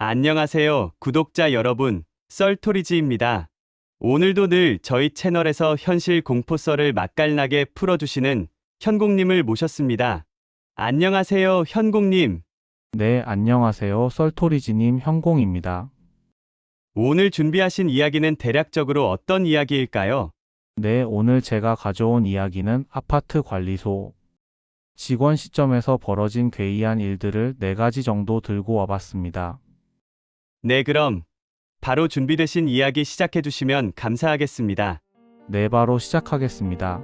안녕하세요, 구독자 여러분. 썰토리지입니다. 오늘도 늘 저희 채널에서 현실 공포썰을 맛깔나게 풀어주시는 현공님을 모셨습니다. 안녕하세요, 현공님. 네, 안녕하세요. 썰토리지님 현공입니다. 오늘 준비하신 이야기는 대략적으로 어떤 이야기일까요? 네, 오늘 제가 가져온 이야기는 아파트 관리소. 직원 시점에서 벌어진 괴이한 일들을 4가지 정도 들고 와봤습니다. 네, 그럼 바로 준비되신 이야기 시작해 주시면 감사하겠습니다. 네, 바로 시작하겠습니다.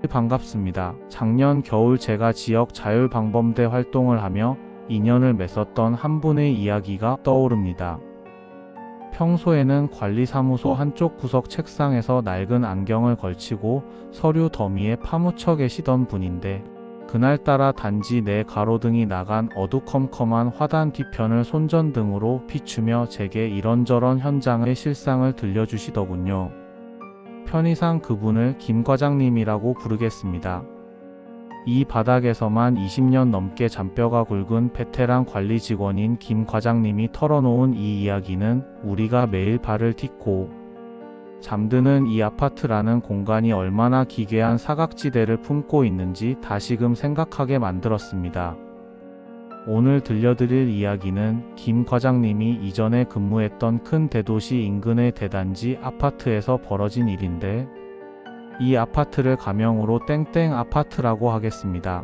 반갑습니다. 작년 겨울 제가 지역 자율방범대 활동을 하며 인연을 맺었던 한 분의 이야기가 떠오릅니다. 평소에는 관리사무소 한쪽 구석 책상에서 낡은 안경을 걸치고 서류 더미에 파묻혀 계시던 분인데, 그날따라 단지 내 가로등이 나간 어두컴컴한 화단 뒤편을 손전등으로 비추며 제게 이런저런 현장의 실상을 들려주시더군요. 편의상 그분을 김 과장님이라고 부르겠습니다. 이 바닥에서만 20년 넘게 잔뼈가 굵은 베테랑 관리 직원인 김 과장님이 털어놓은 이 이야기는 우리가 매일 발을 딛고 잠드는 이 아파트라는 공간이 얼마나 기괴한 사각지대를 품고 있는지 다시금 생각하게 만들었습니다. 오늘 들려드릴 이야기는 김 과장님이 이전에 근무했던 큰 대도시 인근의 대단지 아파트에서 벌어진 일인데, 이 아파트를 가명으로 땡땡 아파트라고 하겠습니다.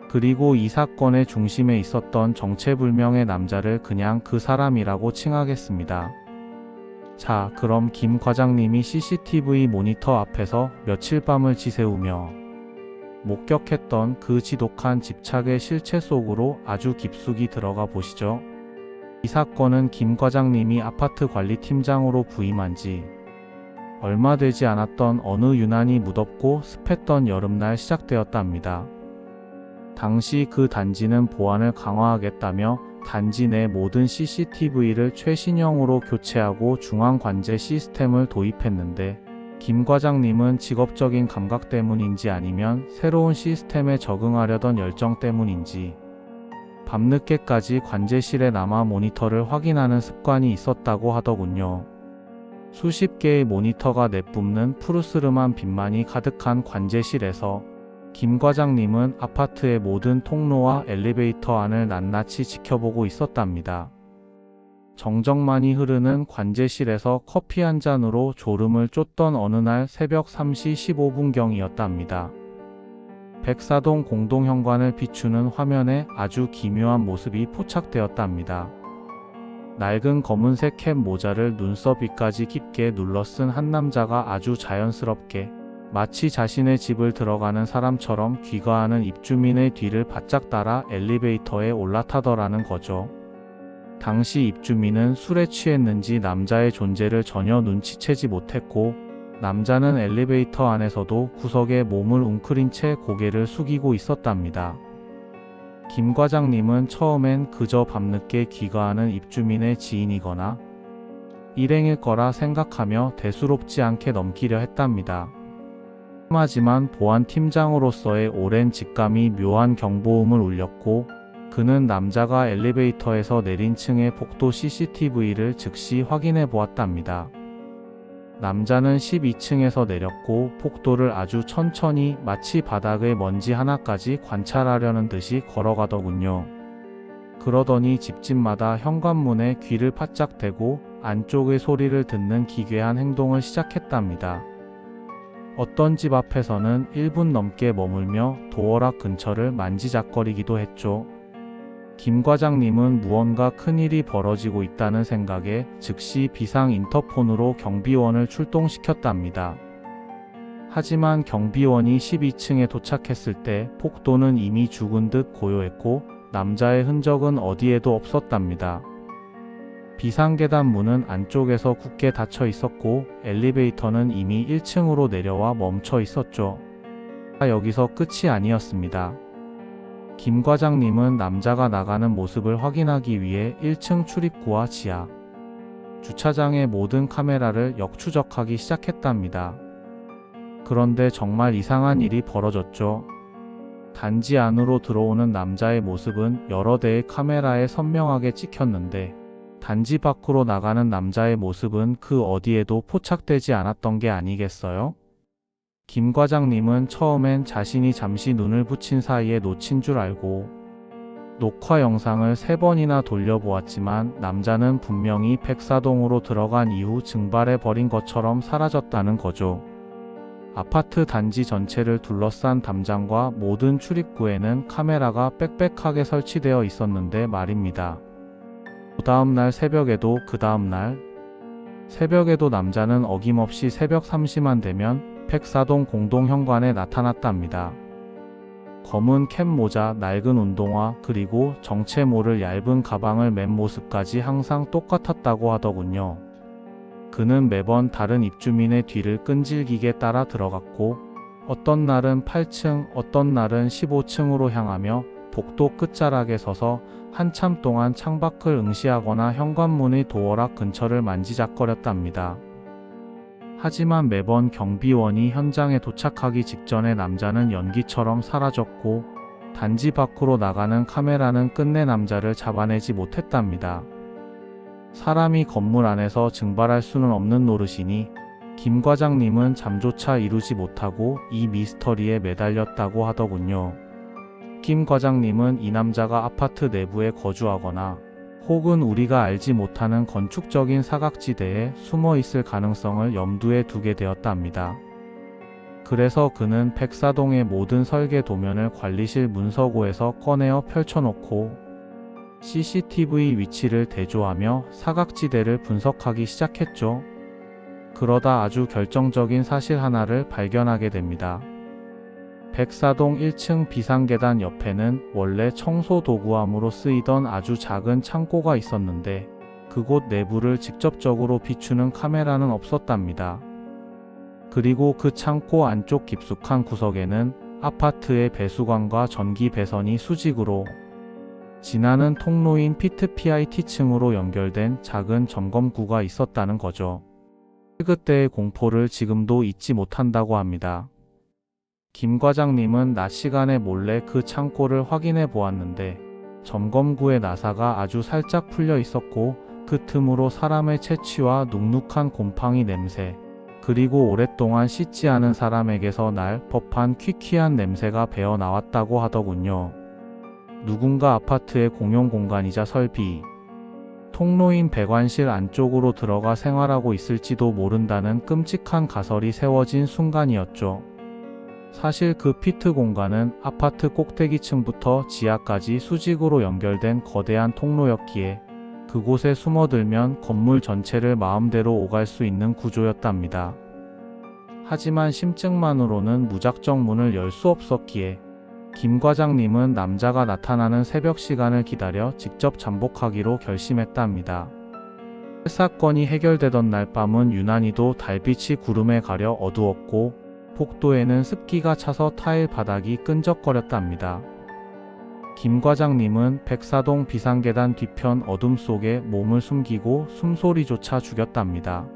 그리고 이 사건의 중심에 있었던 정체불명의 남자를 그냥 그 사람이라고 칭하겠습니다. 자, 그럼 김 과장님이 CCTV 모니터 앞에서 며칠 밤을 지새우며 목격했던 그 지독한 집착의 실체 속으로 아주 깊숙이 들어가 보시죠. 이 사건은 김 과장님이 아파트 관리팀장으로 부임한 지 얼마 되지 않았던 어느 유난히 무덥고 습했던 여름날 시작되었답니다. 당시 그 단지는 보안을 강화하겠다며 단지 내 모든 CCTV를 최신형으로 교체하고 중앙관제 시스템을 도입했는데, 김 과장님은 직업적인 감각 때문인지 아니면 새로운 시스템에 적응하려던 열정 때문인지 밤늦게까지 관제실에 남아 모니터를 확인하는 습관이 있었다고 하더군요. 수십 개의 모니터가 내뿜는 푸르스름한 빛만이 가득한 관제실에서 김 과장님은 아파트의 모든 통로와 엘리베이터 안을 낱낱이 지켜보고 있었답니다. 정적만이 흐르는 관제실에서 커피 한 잔으로 졸음을 쫓던 어느 날 새벽 3시 15분경이었답니다. 백사동 공동현관을 비추는 화면에 아주 기묘한 모습이 포착되었답니다. 낡은 검은색 캡 모자를 눈썹 위까지 깊게 눌러 쓴 한 남자가 아주 자연스럽게 마치 자신의 집을 들어가는 사람처럼 귀가하는 입주민의 뒤를 바짝 따라 엘리베이터에 올라타더라는 거죠. 당시 입주민은 술에 취했는지 남자의 존재를 전혀 눈치채지 못했고, 남자는 엘리베이터 안에서도 구석에 몸을 웅크린 채 고개를 숙이고 있었답니다. 김 과장님은 처음엔 그저 밤늦게 귀가하는 입주민의 지인이거나 일행일 거라 생각하며 대수롭지 않게 넘기려 했답니다. 하지만 보안팀장으로서의 오랜 직감이 묘한 경보음을 울렸고, 그는 남자가 엘리베이터에서 내린 층의 복도 CCTV를 즉시 확인해 보았답니다. 남자는 12층에서 내렸고 복도를 아주 천천히 마치 바닥의 먼지 하나까지 관찰하려는 듯이 걸어가더군요. 그러더니 집집마다 현관문에 귀를 바짝 대고 안쪽의 소리를 듣는 기괴한 행동을 시작했답니다. 어떤 집 앞에서는 1분 넘게 머물며 도어락 근처를 만지작거리기도 했죠. 김 과장님은 무언가 큰일이 벌어지고 있다는 생각에 즉시 비상 인터폰으로 경비원을 출동시켰답니다. 하지만 경비원이 12층에 도착했을 때 복도는 이미 죽은 듯 고요했고 남자의 흔적은 어디에도 없었답니다. 비상계단 문은 안쪽에서 굳게 닫혀 있었고 엘리베이터는 이미 1층으로 내려와 멈춰 있었죠. 여기서 끝이 아니었습니다. 김 과장님은 남자가 나가는 모습을 확인하기 위해 1층 출입구와 지하 주차장의 모든 카메라를 역추적하기 시작했답니다. 그런데 정말 이상한 일이 벌어졌죠. 단지 안으로 들어오는 남자의 모습은 여러 대의 카메라에 선명하게 찍혔는데 단지 밖으로 나가는 남자의 모습은 그 어디에도 포착되지 않았던 게 아니겠어요? 김 과장님은 처음엔 자신이 잠시 눈을 붙인 사이에 놓친 줄 알고 녹화 영상을 3번이나 돌려보았지만 남자는 분명히 백사동으로 들어간 이후 증발해 버린 것처럼 사라졌다는 거죠. 아파트 단지 전체를 둘러싼 담장과 모든 출입구에는 카메라가 빽빽하게 설치되어 있었는데 말입니다. 그 다음날 새벽에도 새벽에도 남자는 어김없이 새벽 3시만 되면 백사동 공동현관에 나타났답니다. 검은 캡 모자, 낡은 운동화, 그리고 정체 모를 얇은 가방을 맨 모습까지 항상 똑같았다고 하더군요. 그는 매번 다른 입주민의 뒤를 끈질기게 따라 들어갔고 어떤 날은 8층, 어떤 날은 15층으로 향하며 복도 끝자락에 서서 한참 동안 창밖을 응시하거나 현관문의 도어락 근처를 만지작거렸답니다. 하지만 매번 경비원이 현장에 도착하기 직전에 남자는 연기처럼 사라졌고 단지 밖으로 나가는 카메라는 끝내 남자를 잡아내지 못했답니다. 사람이 건물 안에서 증발할 수는 없는 노릇이니 김 과장님은 잠조차 이루지 못하고 이 미스터리에 매달렸다고 하더군요. 김 과장님은 이 남자가 아파트 내부에 거주하거나 혹은 우리가 알지 못하는 건축적인 사각지대에 숨어 있을 가능성을 염두에 두게 되었답니다. 그래서 그는 백사동의 모든 설계 도면을 관리실 문서고에서 꺼내어 펼쳐놓고 CCTV 위치를 대조하며 사각지대를 분석하기 시작했죠. 그러다 아주 결정적인 사실 하나를 발견하게 됩니다. 백사동 1층 비상계단 옆에는 원래 청소 도구함으로 쓰이던 아주 작은 창고가 있었는데 그곳 내부를 직접적으로 비추는 카메라는 없었답니다. 그리고 그 창고 안쪽 깊숙한 구석에는 아파트의 배수관과 전기 배선이 수직으로 지나는 통로인 피트 PIT층으로 연결된 작은 점검구가 있었다는 거죠. 그때의 공포를 지금도 잊지 못한다고 합니다. 김 과장님은 낮 시간에 몰래 그 창고를 확인해 보았는데 점검구의 나사가 아주 살짝 풀려 있었고 그 틈으로 사람의 체취와 눅눅한 곰팡이 냄새 그리고 오랫동안 씻지 않은 사람에게서 날 법한 퀴퀴한 냄새가 배어 나왔다고 하더군요. 누군가 아파트의 공용 공간이자 설비, 통로인 배관실 안쪽으로 들어가 생활하고 있을지도 모른다는 끔찍한 가설이 세워진 순간이었죠. 사실 그 피트 공간은 아파트 꼭대기층부터 지하까지 수직으로 연결된 거대한 통로였기에 그곳에 숨어들면 건물 전체를 마음대로 오갈 수 있는 구조였답니다. 하지만 심증만으로는 무작정 문을 열 수 없었기에 김 과장님은 남자가 나타나는 새벽 시간을 기다려 직접 잠복하기로 결심했답니다. 사건이 해결되던 날 밤은 유난히도 달빛이 구름에 가려 어두웠고 복도에는 습기가 차서 타일 바닥이 끈적거렸답니다. 김 과장님은 백사동 비상계단 뒤편 어둠 속에 몸을 숨기고 숨소리조차 죽였답니다.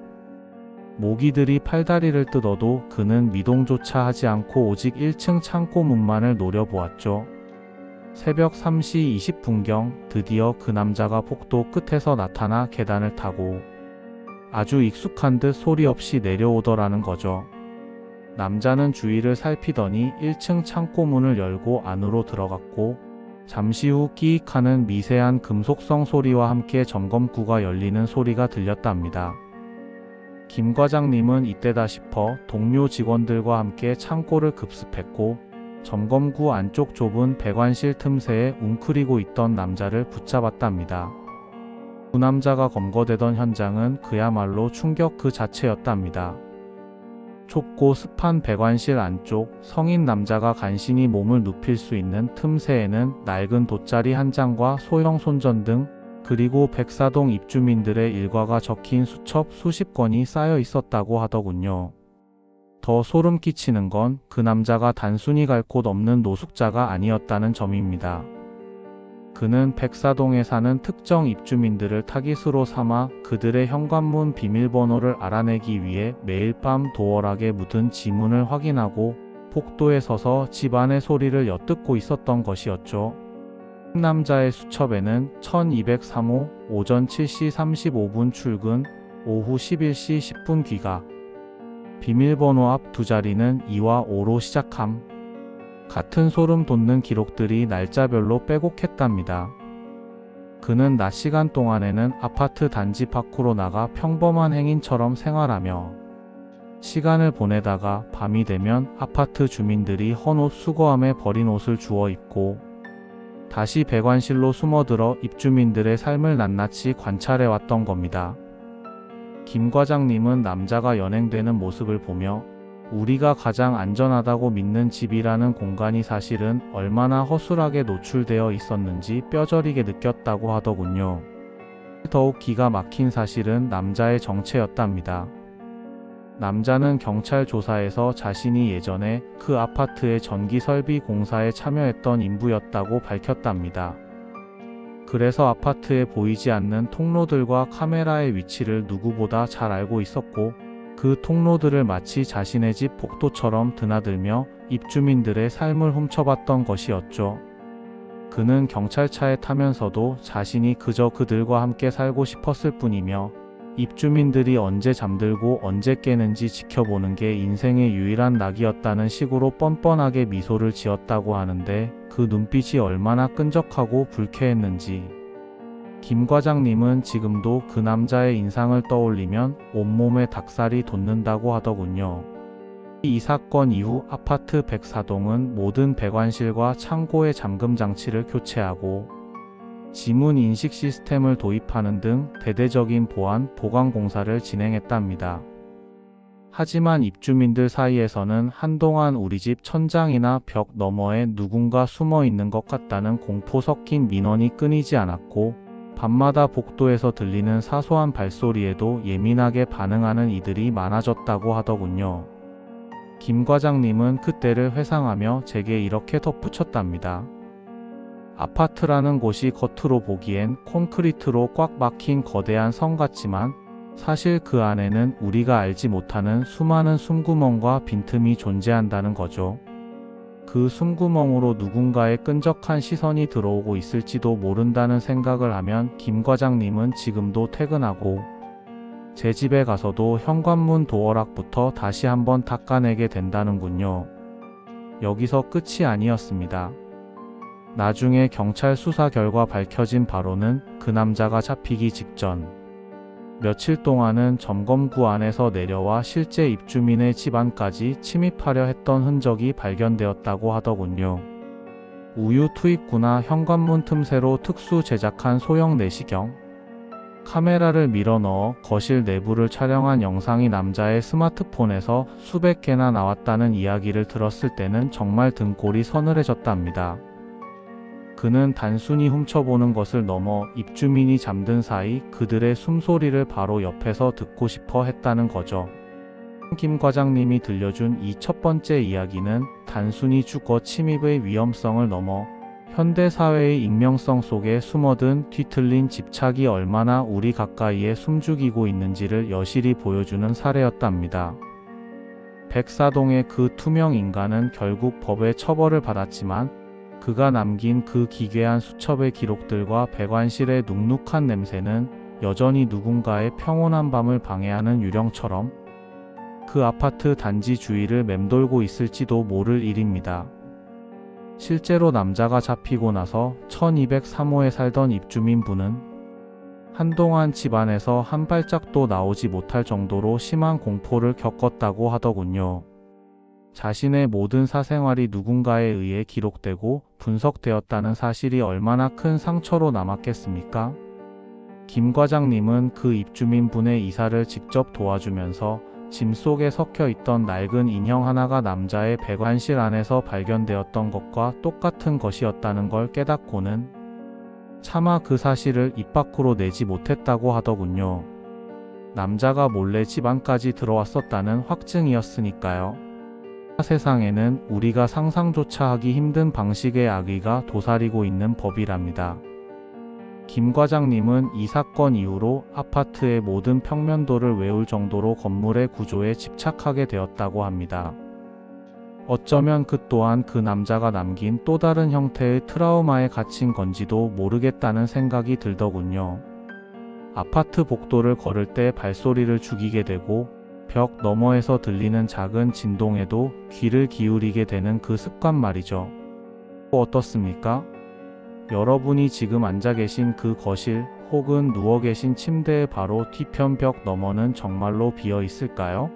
모기들이 팔다리를 뜯어도 그는 미동조차 하지 않고 오직 1층 창고 문만을 노려보았죠. 새벽 3시 20분경 드디어 그 남자가 복도 끝에서 나타나 계단을 타고 아주 익숙한 듯 소리 없이 내려오더라는 거죠. 남자는 주위를 살피더니 1층 창고 문을 열고 안으로 들어갔고 잠시 후 끼익하는 미세한 금속성 소리와 함께 점검구가 열리는 소리가 들렸답니다. 김 과장님은 이때다 싶어 동료 직원들과 함께 창고를 급습했고 점검구 안쪽 좁은 배관실 틈새에 웅크리고 있던 남자를 붙잡았답니다. 두 남자가 검거되던 현장은 그야말로 충격 그 자체였답니다. 좁고 습한 배관실 안쪽 성인 남자가 간신히 몸을 눕힐 수 있는 틈새에는 낡은 돗자리 한 장과 소형 손전등 그리고 백사동 입주민들의 일과가 적힌 수첩 수십 권이 쌓여 있었다고 하더군요. 더 소름 끼치는 건 그 남자가 단순히 갈 곳 없는 노숙자가 아니었다는 점입니다. 그는 백사동에 사는 특정 입주민들을 타깃으로 삼아 그들의 현관문 비밀번호를 알아내기 위해 매일 밤 도어락에 묻은 지문을 확인하고 복도에 서서 집안의 소리를 엿듣고 있었던 것이었죠. 남자의 수첩에는 1203호 오전 7시 35분 출근, 오후 11시 10분 귀가, 비밀번호 앞 두 자리는 2와 5로 시작함. 같은 소름 돋는 기록들이 날짜별로 빼곡했답니다. 그는 낮 시간 동안에는 아파트 단지 밖으로 나가 평범한 행인처럼 생활하며 시간을 보내다가 밤이 되면 아파트 주민들이 헌옷 수거함에 버린 옷을 주워 입고 다시 배관실로 숨어들어 입주민들의 삶을 낱낱이 관찰해 왔던 겁니다. 김 과장님은 남자가 연행되는 모습을 보며 우리가 가장 안전하다고 믿는 집이라는 공간이 사실은 얼마나 허술하게 노출되어 있었는지 뼈저리게 느꼈다고 하더군요. 더욱 기가 막힌 사실은 남자의 정체였답니다. 남자는 경찰 조사에서 자신이 예전에 그 아파트의 전기 설비 공사에 참여했던 인부였다고 밝혔답니다. 그래서 아파트에 보이지 않는 통로들과 카메라의 위치를 누구보다 잘 알고 있었고 그 통로들을 마치 자신의 집 복도처럼 드나들며 입주민들의 삶을 훔쳐봤던 것이었죠. 그는 경찰차에 타면서도 자신이 그저 그들과 함께 살고 싶었을 뿐이며 입주민들이 언제 잠들고 언제 깨는지 지켜보는 게 인생의 유일한 낙이었다는 식으로 뻔뻔하게 미소를 지었다고 하는데 그 눈빛이 얼마나 끈적하고 불쾌했는지 김 과장님은 지금도 그 남자의 인상을 떠올리면 온몸에 닭살이 돋는다고 하더군요. 이 사건 이후 아파트 104동은 모든 배관실과 창고의 잠금 장치를 교체하고 지문 인식 시스템을 도입하는 등 대대적인 보안, 보강 공사를 진행했답니다. 하지만 입주민들 사이에서는 한동안 우리 집 천장이나 벽 너머에 누군가 숨어 있는 것 같다는 공포 섞인 민원이 끊이지 않았고 밤마다 복도에서 들리는 사소한 발소리에도 예민하게 반응하는 이들이 많아졌다고 하더군요. 김 과장님은 그때를 회상하며 제게 이렇게 덧붙였답니다. 아파트라는 곳이 겉으로 보기엔 콘크리트로 꽉 막힌 거대한 성 같지만 사실 그 안에는 우리가 알지 못하는 수많은 숨구멍과 빈틈이 존재한다는 거죠. 그 숨구멍으로 누군가의 끈적한 시선이 들어오고 있을지도 모른다는 생각을 하면 김 과장님은 지금도 퇴근하고 제 집에 가서도 현관문 도어락부터 다시 한번 닦아내게 된다는군요. 여기서 끝이 아니었습니다. 나중에 경찰 수사 결과 밝혀진 바로는 그 남자가 잡히기 직전 며칠 동안은 점검구 안에서 내려와 실제 입주민의 집 안까지 침입하려 했던 흔적이 발견되었다고 하더군요. 우유 투입구나 현관문 틈새로 특수 제작한 소형 내시경, 카메라를 밀어넣어 거실 내부를 촬영한 영상이 남자의 스마트폰에서 수백 개나 나왔다는 이야기를 들었을 때는 정말 등골이 서늘해졌답니다. 그는 단순히 훔쳐보는 것을 넘어 입주민이 잠든 사이 그들의 숨소리를 바로 옆에서 듣고 싶어 했다는 거죠. 김 과장님이 들려준 이 첫 번째 이야기는 단순히 주거 침입의 위험성을 넘어 현대사회의 익명성 속에 숨어든 뒤틀린 집착이 얼마나 우리 가까이에 숨죽이고 있는지를 여실히 보여주는 사례였답니다. 104동의 그 투명 인간은 결국 법의 처벌을 받았지만 그가 남긴 그 기괴한 수첩의 기록들과 배관실의 눅눅한 냄새는 여전히 누군가의 평온한 밤을 방해하는 유령처럼 그 아파트 단지 주위를 맴돌고 있을지도 모를 일입니다. 실제로 남자가 잡히고 나서 1203호에 살던 입주민분은 한동안 집안에서 한 발짝도 나오지 못할 정도로 심한 공포를 겪었다고 하더군요. 자신의 모든 사생활이 누군가에 의해 기록되고 분석되었다는 사실이 얼마나 큰 상처로 남았겠습니까? 김 과장님은 그 입주민분의 이사를 직접 도와주면서 짐 속에 섞여 있던 낡은 인형 하나가 남자의 배관실 안에서 발견되었던 것과 똑같은 것이었다는 걸 깨닫고는 차마 그 사실을 입 밖으로 내지 못했다고 하더군요. 남자가 몰래 집 안까지 들어왔었다는 확증이었으니까요. 세상에는 우리가 상상조차 하기 힘든 방식의 악의가 도사리고 있는 법이랍니다. 김 과장님은 이 사건 이후로 아파트의 모든 평면도를 외울 정도로 건물의 구조에 집착하게 되었다고 합니다. 어쩌면 그 또한 그 남자가 남긴 또 다른 형태의 트라우마에 갇힌 건지도 모르겠다는 생각이 들더군요. 아파트 복도를 걸을 때 발소리를 죽이게 되고 벽 너머에서 들리는 작은 진동에도 귀를 기울이게 되는 그 습관 말이죠. 어떻습니까? 여러분이 지금 앉아 계신 그 거실 혹은 누워 계신 침대의 바로 뒤편 벽 너머는 정말로 비어 있을까요?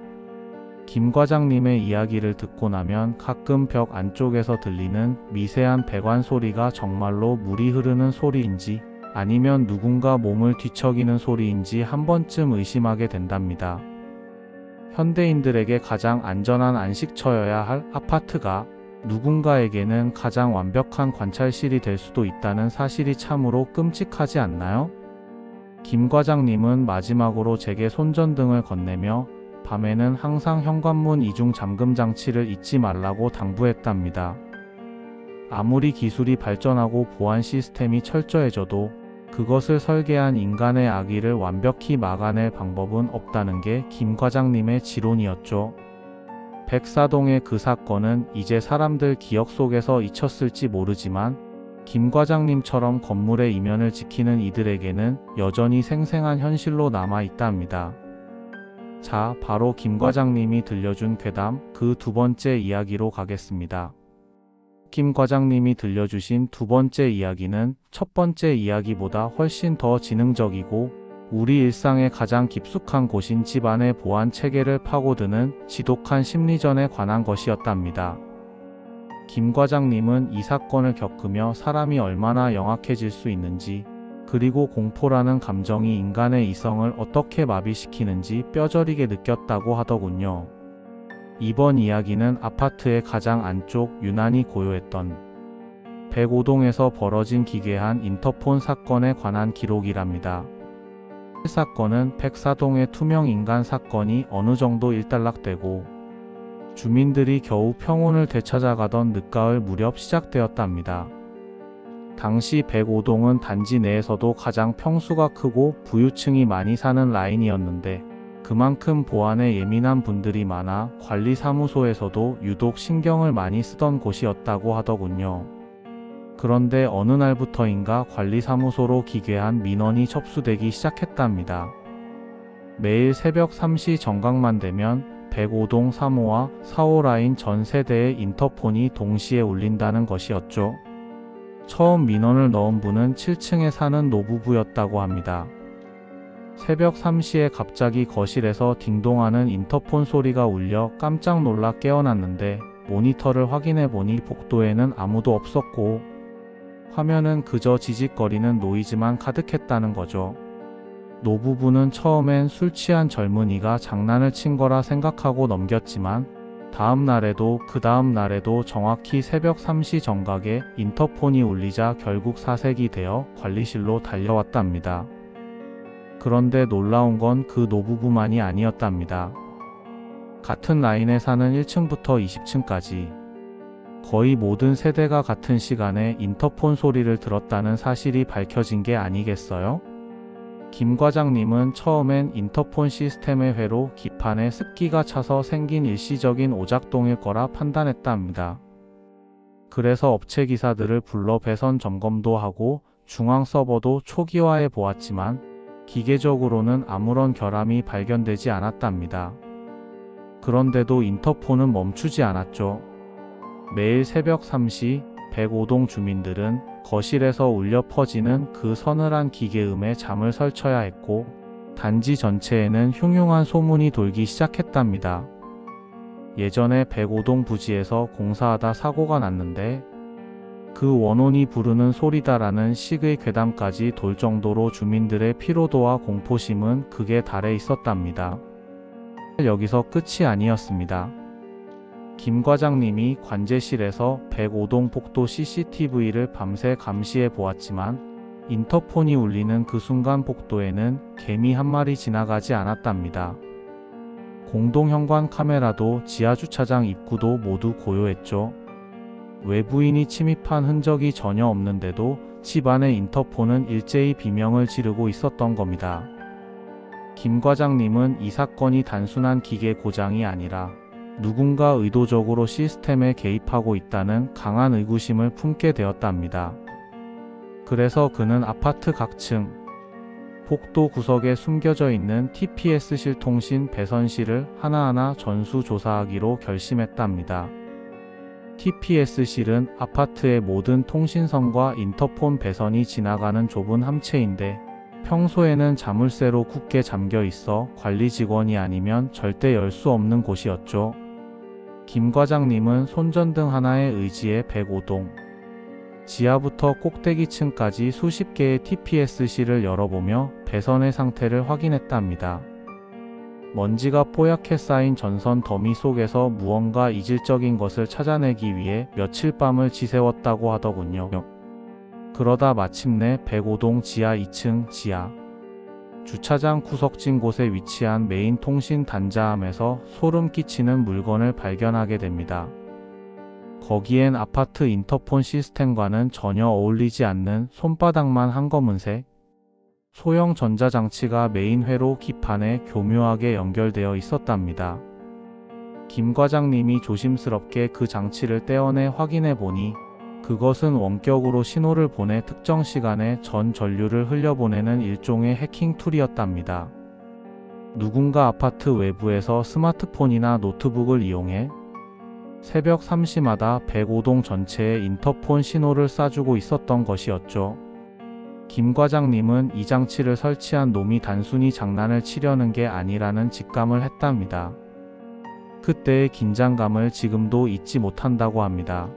김 과장님의 이야기를 듣고 나면 가끔 벽 안쪽에서 들리는 미세한 배관 소리가 정말로 물이 흐르는 소리인지 아니면 누군가 몸을 뒤척이는 소리인지 한 번쯤 의심하게 된답니다. 현대인들에게 가장 안전한 안식처여야 할 아파트가 누군가에게는 가장 완벽한 관찰실이 될 수도 있다는 사실이 참으로 끔찍하지 않나요? 김 과장님은 마지막으로 제게 손전등을 건네며 밤에는 항상 현관문 이중 잠금 장치를 잊지 말라고 당부했답니다. 아무리 기술이 발전하고 보안 시스템이 철저해져도 그것을 설계한 인간의 악의를 완벽히 막아낼 방법은 없다는 게 김 과장님의 지론이었죠. 백사동의 그 사건은 이제 사람들 기억 속에서 잊혔을지 모르지만 김 과장님처럼 건물의 이면을 지키는 이들에게는 여전히 생생한 현실로 남아 있답니다. 자, 바로 김 과장님이 들려준 괴담 그 두 번째 이야기로 가겠습니다. 김 과장님이 들려주신 두 번째 이야기는 첫 번째 이야기보다 훨씬 더 지능적이고 우리 일상의 가장 깊숙한 곳인 집안의 보안 체계를 파고드는 지독한 심리전에 관한 것이었답니다. 김 과장님은 이 사건을 겪으며 사람이 얼마나 영악해질 수 있는지 그리고 공포라는 감정이 인간의 이성을 어떻게 마비시키는지 뼈저리게 느꼈다고 하더군요. 이번 이야기는 아파트의 가장 안쪽 유난히 고요했던 105동에서 벌어진 기괴한 인터폰 사건에 관한 기록이랍니다. 이 사건은 104동의 투명 인간 사건이 어느 정도 일단락되고 주민들이 겨우 평온을 되찾아가던 늦가을 무렵 시작되었답니다. 당시 105동은 단지 내에서도 가장 평수가 크고 부유층이 많이 사는 라인이었는데 그만큼 보안에 예민한 분들이 많아 관리사무소에서도 유독 신경을 많이 쓰던 곳이었다고 하더군요. 그런데 어느 날부터인가 관리사무소로 기괴한 민원이 접수되기 시작했답니다. 매일 새벽 3시 정각만 되면 105동 3호와 4호 라인 전 세대의 인터폰이 동시에 울린다는 것이었죠. 처음 민원을 넣은 분은 7층에 사는 노부부였다고 합니다. 새벽 3시에 갑자기 거실에서 딩동하는 인터폰 소리가 울려 깜짝 놀라 깨어났는데 모니터를 확인해 보니 복도에는 아무도 없었고 화면은 그저 지직거리는 노이즈만 가득했다는 거죠. 노부부는 처음엔 술 취한 젊은이가 장난을 친 거라 생각하고 넘겼지만 다음 날에도 그 다음 날에도 정확히 새벽 3시 정각에 인터폰이 울리자 결국 사색이 되어 관리실로 달려왔답니다. 그런데 놀라운 건 그 노부부만이 아니었답니다. 같은 라인에 사는 1층부터 20층까지 거의 모든 세대가 같은 시간에 인터폰 소리를 들었다는 사실이 밝혀진 게 아니겠어요? 김 과장님은 처음엔 인터폰 시스템의 회로 기판에 습기가 차서 생긴 일시적인 오작동일 거라 판단했답니다. 그래서 업체 기사들을 불러 배선 점검도 하고 중앙 서버도 초기화해 보았지만 기계적으로는 아무런 결함이 발견되지 않았답니다. 그런데도 인터폰은 멈추지 않았죠. 매일 새벽 3시 105동 주민들은 거실에서 울려 퍼지는 그 서늘한 기계음에 잠을 설쳐야 했고 단지 전체에는 흉흉한 소문이 돌기 시작했답니다. 예전에 105동 부지에서 공사하다 사고가 났는데 그 원혼이 부르는 소리다라는 식의 괴담까지 돌 정도로 주민들의 피로도와 공포심은 극에 달해 있었답니다. 여기서 끝이 아니었습니다. 김 과장님이 관제실에서 105동 복도 CCTV를 밤새 감시해 보았지만 인터폰이 울리는 그 순간 복도에는 개미 한 마리 지나가지 않았답니다. 공동 현관 카메라도 지하주차장 입구도 모두 고요했죠. 외부인이 침입한 흔적이 전혀 없는데도 집 안의 인터폰은 일제히 비명을 지르고 있었던 겁니다. 김 과장님은 이 사건이 단순한 기계 고장이 아니라 누군가 의도적으로 시스템에 개입하고 있다는 강한 의구심을 품게 되었답니다. 그래서 그는 아파트 각층 복도 구석에 숨겨져 있는 TPS실 통신 배선실을 하나하나 전수조사하기로 결심했답니다. TPS실은 아파트의 모든 통신선과 인터폰 배선이 지나가는 좁은 함체인데 평소에는 자물쇠로 굳게 잠겨 있어 관리 직원이 아니면 절대 열 수 없는 곳이었죠. 김 과장님은 손전등 하나에 의지해 105동 지하부터 꼭대기층까지 수십 개의 TPS실을 열어보며 배선의 상태를 확인했답니다. 먼지가 뽀얗게 쌓인 전선 더미 속에서 무언가 이질적인 것을 찾아내기 위해 며칠 밤을 지새웠다고 하더군요. 그러다 마침내 105동 지하 2층 지하 주차장 구석진 곳에 위치한 메인 통신 단자함에서 소름 끼치는 물건을 발견하게 됩니다. 거기엔 아파트 인터폰 시스템과는 전혀 어울리지 않는 손바닥만 한 검은색 소형 전자장치가 메인 회로 기판에 교묘하게 연결되어 있었답니다. 김 과장님이 조심스럽게 그 장치를 떼어내 확인해 보니 그것은 원격으로 신호를 보내 특정 시간에 전 전류를 흘려보내는 일종의 해킹 툴이었답니다. 누군가 아파트 외부에서 스마트폰이나 노트북을 이용해 새벽 3시마다 105동 전체에 인터폰 신호를 쏴주고 있었던 것이었죠. 김 과장님은 이 장치를 설치한 놈이 단순히 장난을 치려는 게 아니라는 직감을 했답니다. 그때의 긴장감을 지금도 잊지 못한다고 합니다.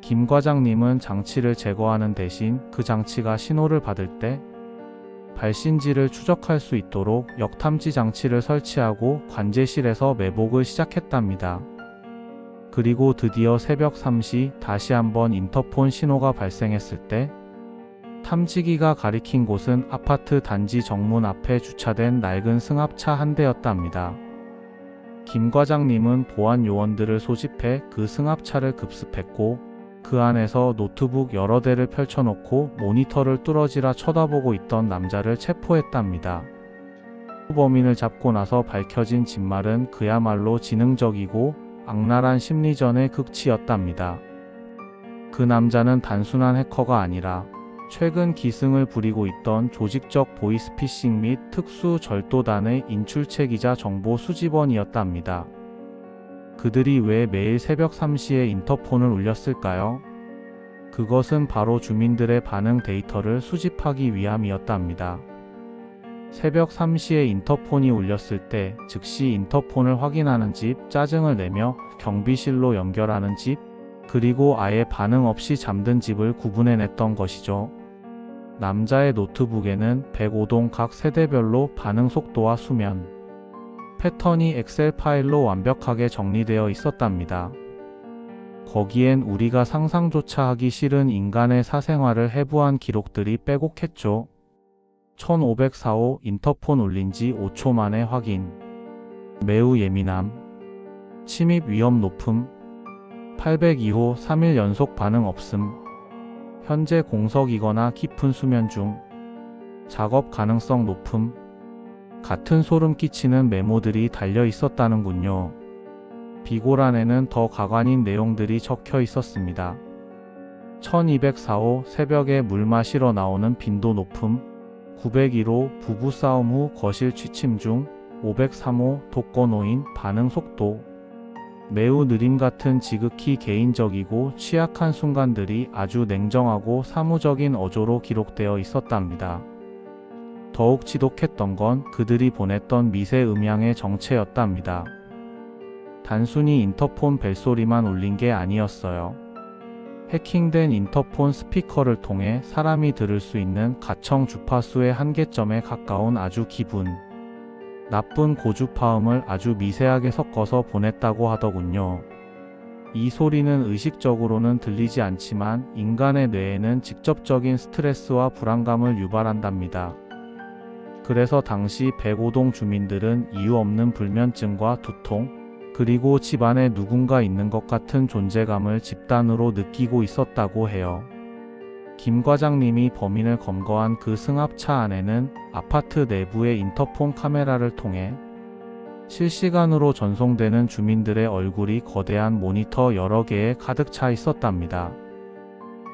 김 과장님은 장치를 제거하는 대신 그 장치가 신호를 받을 때 발신지를 추적할 수 있도록 역탐지 장치를 설치하고 관제실에서 매복을 시작했답니다. 그리고 드디어 새벽 3시 다시 한번 인터폰 신호가 발생했을 때 탐지기가 가리킨 곳은 아파트 단지 정문 앞에 주차된 낡은 승합차 한 대였답니다. 김 과장님은 보안 요원들을 소집해 그 승합차를 급습했고 그 안에서 노트북 여러 대를 펼쳐놓고 모니터를 뚫어지라 쳐다보고 있던 남자를 체포했답니다. 범인을 잡고 나서 밝혀진 진말은 그야말로 지능적이고 악랄한 심리전의 극치였답니다. 그 남자는 단순한 해커가 아니라 최근 기승을 부리고 있던 조직적 보이스피싱 및 특수 절도단의 인출체기자 정보 수집원이었답니다. 그들이 왜 매일 새벽 3시에 인터폰을 울렸을까요? 그것은 바로 주민들의 반응 데이터를 수집하기 위함이었답니다. 새벽 3시에 인터폰이 울렸을 때 즉시 인터폰을 확인하는 집, 짜증을 내며 경비실로 연결하는 집, 그리고 아예 반응 없이 잠든 집을 구분해냈던 것이죠. 남자의 노트북에는 105동 각 세대별로 반응 속도와 수면, 패턴이 엑셀 파일로 완벽하게 정리되어 있었답니다. 거기엔 우리가 상상조차 하기 싫은 인간의 사생활을 해부한 기록들이 빼곡했죠. 1504호 인터폰 울린 지 5초 만에 확인. 매우 예민함. 침입 위험 높음. 802호 3일 연속 반응 없음. 현재 공석이거나 깊은 수면 중. 작업 가능성 높음. 같은 소름 끼치는 메모들이 달려 있었다는군요. 비고란에는 더 가관인 내용들이 적혀 있었습니다. 1204호 새벽에 물 마시러 나오는 빈도 높음. 901호 부부싸움 후 거실 취침 중. 503호 독거노인 반응 속도. 매우 느림 같은 지극히 개인적이고 취약한 순간들이 아주 냉정하고 사무적인 어조로 기록되어 있었답니다. 더욱 지독했던 건 그들이 보냈던 미세 음향의 정체였답니다. 단순히 인터폰 벨소리만 울린 게 아니었어요. 해킹된 인터폰 스피커를 통해 사람이 들을 수 있는 가청 주파수의 한계점에 가까운 아주 기분 나쁜 고주파음을 아주 미세하게 섞어서 보냈다고 하더군요. 이 소리는 의식적으로는 들리지 않지만 인간의 뇌에는 직접적인 스트레스와 불안감을 유발한답니다. 그래서 당시 105동 주민들은 이유 없는 불면증과 두통, 그리고 집안에 누군가 있는 것 같은 존재감을 집단으로 느끼고 있었다고 해요. 김 과장님이 범인을 검거한 그 승합차 안에는 아파트 내부의 인터폰 카메라를 통해 실시간으로 전송되는 주민들의 얼굴이 거대한 모니터 여러 개에 가득 차 있었답니다.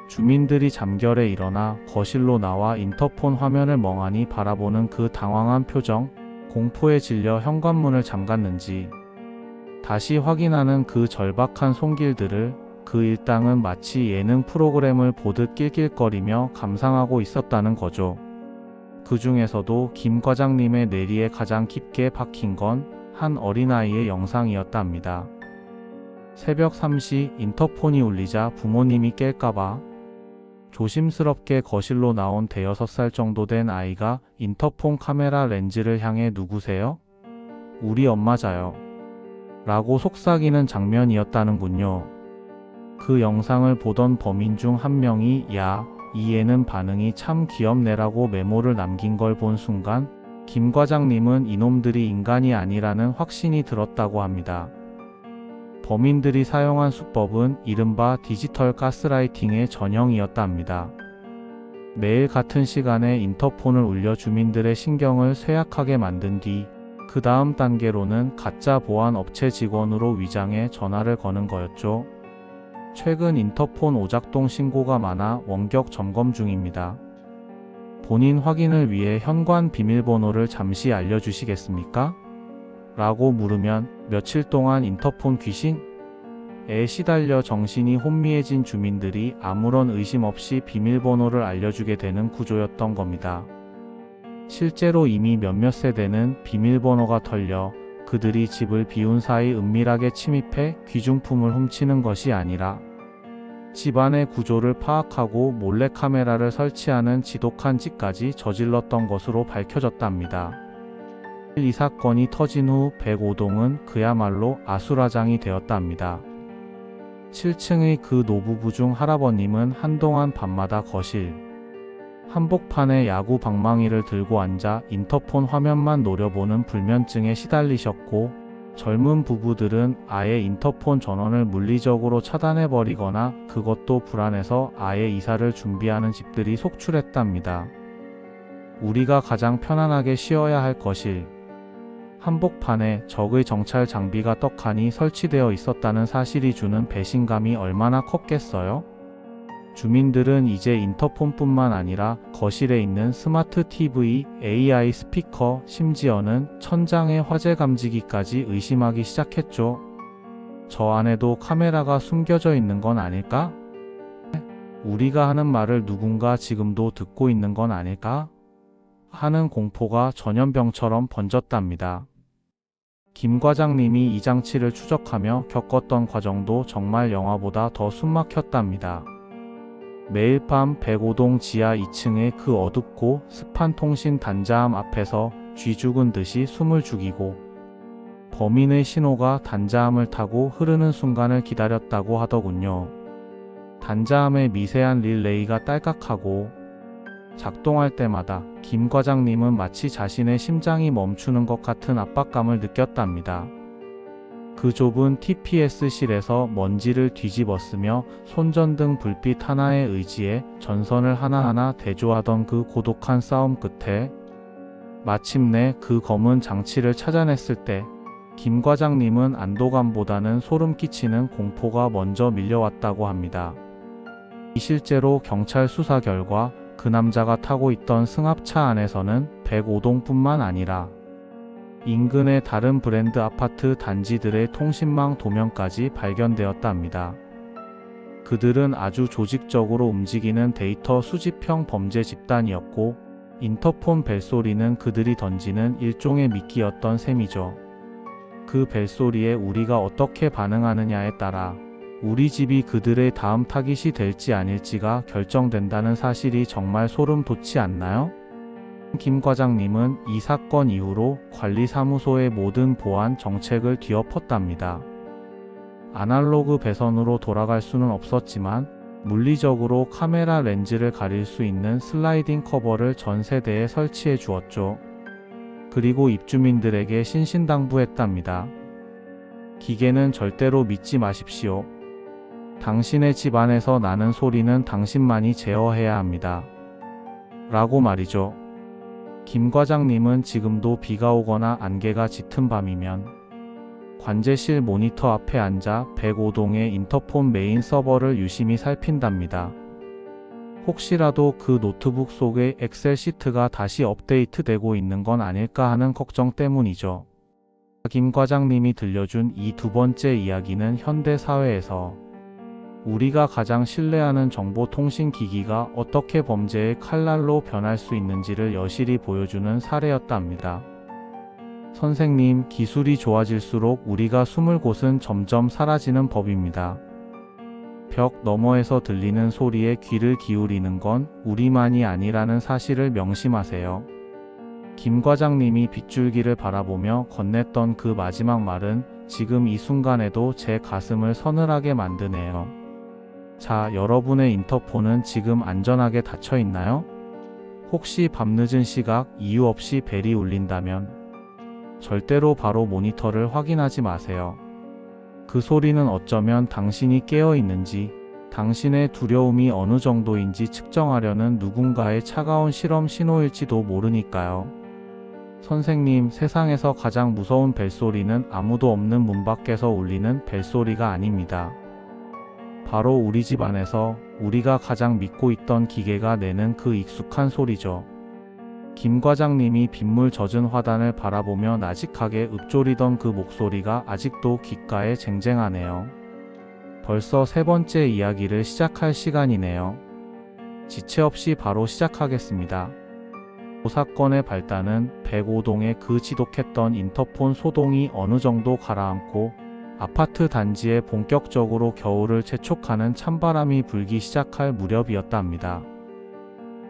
주민들이 잠결에 일어나 거실로 나와 인터폰 화면을 멍하니 바라보는 그 당황한 표정, 공포에 질려 현관문을 잠갔는지 다시 확인하는 그 절박한 손길들을 그 일당은 마치 예능 프로그램을 보듯 낄낄거리며 감상하고 있었다는 거죠. 그 중에서도 김 과장님의 뇌리에 가장 깊게 박힌 건 한 어린아이의 영상이었답니다. 새벽 3시 인터폰이 울리자 부모님이 깰까봐 조심스럽게 거실로 나온 대여섯 살 정도 된 아이가 인터폰 카메라 렌즈를 향해 누구세요? 우리 엄마 자요. 라고 속삭이는 장면이었다는군요. 그 영상을 보던 범인 중 한 명이 야, 이 애는 반응이 참 귀엽네라고 메모를 남긴 걸 본 순간 김 과장님은 이놈들이 인간이 아니라는 확신이 들었다고 합니다. 범인들이 사용한 수법은 이른바 디지털 가스라이팅의 전형이었답니다. 매일 같은 시간에 인터폰을 울려 주민들의 신경을 쇠약하게 만든 뒤 그 다음 단계로는 가짜 보안 업체 직원으로 위장해 전화를 거는 거였죠. 최근 인터폰 오작동 신고가 많아 원격 점검 중입니다. 본인 확인을 위해 현관 비밀번호를 잠시 알려주시겠습니까? 라고 물으면 며칠 동안 인터폰 귀신에 시달려 정신이 혼미해진 주민들이 아무런 의심 없이 비밀번호를 알려주게 되는 구조였던 겁니다. 실제로 이미 몇몇 세대는 비밀번호가 털려 그들이 집을 비운 사이 은밀하게 침입해 귀중품을 훔치는 것이 아니라 집안의 구조를 파악하고 몰래카메라를 설치하는 지독한 짓까지 저질렀던 것으로 밝혀졌답니다. 이 사건이 터진 후 105동은 그야말로 아수라장이 되었답니다. 7층의 그 노부부 중 할아버님은 한동안 밤마다 거실 한복판에 야구 방망이를 들고 앉아 인터폰 화면만 노려보는 불면증에 시달리셨고 젊은 부부들은 아예 인터폰 전원을 물리적으로 차단해버리거나 그것도 불안해서 아예 이사를 준비하는 집들이 속출했답니다. 우리가 가장 편안하게 쉬어야 할 거실 한복판에 적의 정찰 장비가 떡하니 설치되어 있었다는 사실이 주는 배신감이 얼마나 컸겠어요? 주민들은 이제 인터폰뿐만 아니라 거실에 있는 스마트 TV, AI 스피커, 심지어는 천장의 화재 감지기까지 의심하기 시작했죠. 저 안에도 카메라가 숨겨져 있는 건 아닐까? 우리가 하는 말을 누군가 지금도 듣고 있는 건 아닐까? 하는 공포가 전염병처럼 번졌답니다. 김 과장님이 이 장치를 추적하며 겪었던 과정도 정말 영화보다 더 숨막혔답니다. 매일 밤 105동 지하 2층의 그 어둡고 습한 통신 단자함 앞에서 쥐 죽은 듯이 숨을 죽이고 범인의 신호가 단자함을 타고 흐르는 순간을 기다렸다고 하더군요. 단자함의 미세한 릴레이가 딸깍하고 작동할 때마다 김 과장님은 마치 자신의 심장이 멈추는 것 같은 압박감을 느꼈답니다. 그 좁은 TPS실에서 먼지를 뒤집어쓰며 손전등 불빛 하나에 의지해 전선을 하나하나 대조하던 그 고독한 싸움 끝에 마침내 그 검은 장치를 찾아냈을 때 김 과장님은 안도감보다는 소름 끼치는 공포가 먼저 밀려왔다고 합니다. 실제로 경찰 수사 결과 그 남자가 타고 있던 승합차 안에서는 105동뿐만 아니라 인근의 다른 브랜드 아파트 단지들의 통신망 도면까지 발견되었답니다. 그들은 아주 조직적으로 움직이는 데이터 수집형 범죄 집단이었고 인터폰 벨소리는 그들이 던지는 일종의 미끼였던 셈이죠. 그 벨소리에 우리가 어떻게 반응하느냐에 따라 우리 집이 그들의 다음 타깃이 될지 아닐지가 결정된다는 사실이 정말 소름 돋지 않나요? 김 과장님은 이 사건 이후로 관리사무소의 모든 보안 정책을 뒤엎었답니다. 아날로그 배선으로 돌아갈 수는 없었지만 물리적으로 카메라 렌즈를 가릴 수 있는 슬라이딩 커버를 전 세대에 설치해 주었죠. 그리고 입주민들에게 신신당부했답니다. 기계는 절대로 믿지 마십시오. 당신의 집 안에서 나는 소리는 당신만이 제어해야 합니다. 라고 말이죠. 김 과장님은 지금도 비가 오거나 안개가 짙은 밤이면 관제실 모니터 앞에 앉아 105동의 인터폰 메인 서버를 유심히 살핀답니다. 혹시라도 그 노트북 속의 엑셀 시트가 다시 업데이트되고 있는 건 아닐까 하는 걱정 때문이죠. 김 과장님이 들려준 이 두 번째 이야기는 현대 사회에서 우리가 가장 신뢰하는 정보통신기기가 어떻게 범죄의 칼날로 변할 수 있는지를 여실히 보여주는 사례였답니다. 선생님, 기술이 좋아질수록 우리가 숨을 곳은 점점 사라지는 법입니다. 벽 너머에서 들리는 소리에 귀를 기울이는 건 우리만이 아니라는 사실을 명심하세요. 김 과장님이 빗줄기를 바라보며 건넸던 그 마지막 말은 지금 이 순간에도 제 가슴을 서늘하게 만드네요. 자, 여러분의 인터폰은 지금 안전하게 닫혀 있나요? 혹시 밤늦은 시각 이유 없이 벨이 울린다면 절대로 바로 모니터를 확인하지 마세요. 그 소리는 어쩌면 당신이 깨어 있는지, 당신의 두려움이 어느 정도인지 측정하려는 누군가의 차가운 실험 신호일지도 모르니까요. 선생님, 세상에서 가장 무서운 벨소리는 아무도 없는 문 밖에서 울리는 벨소리가 아닙니다. 바로 우리 집 안에서 우리가 가장 믿고 있던 기계가 내는 그 익숙한 소리죠. 김 과장님이 빗물 젖은 화단을 바라보며 나직하게 읊조리던 그 목소리가 아직도 귓가에 쟁쟁하네요. 벌써 세 번째 이야기를 시작할 시간이네요. 지체 없이 바로 시작하겠습니다. 이 사건의 발단은 105동의 그 지독했던 인터폰 소동이 어느 정도 가라앉고 아파트 단지에 본격적으로 겨울을 재촉하는 찬바람이 불기 시작할 무렵이었답니다.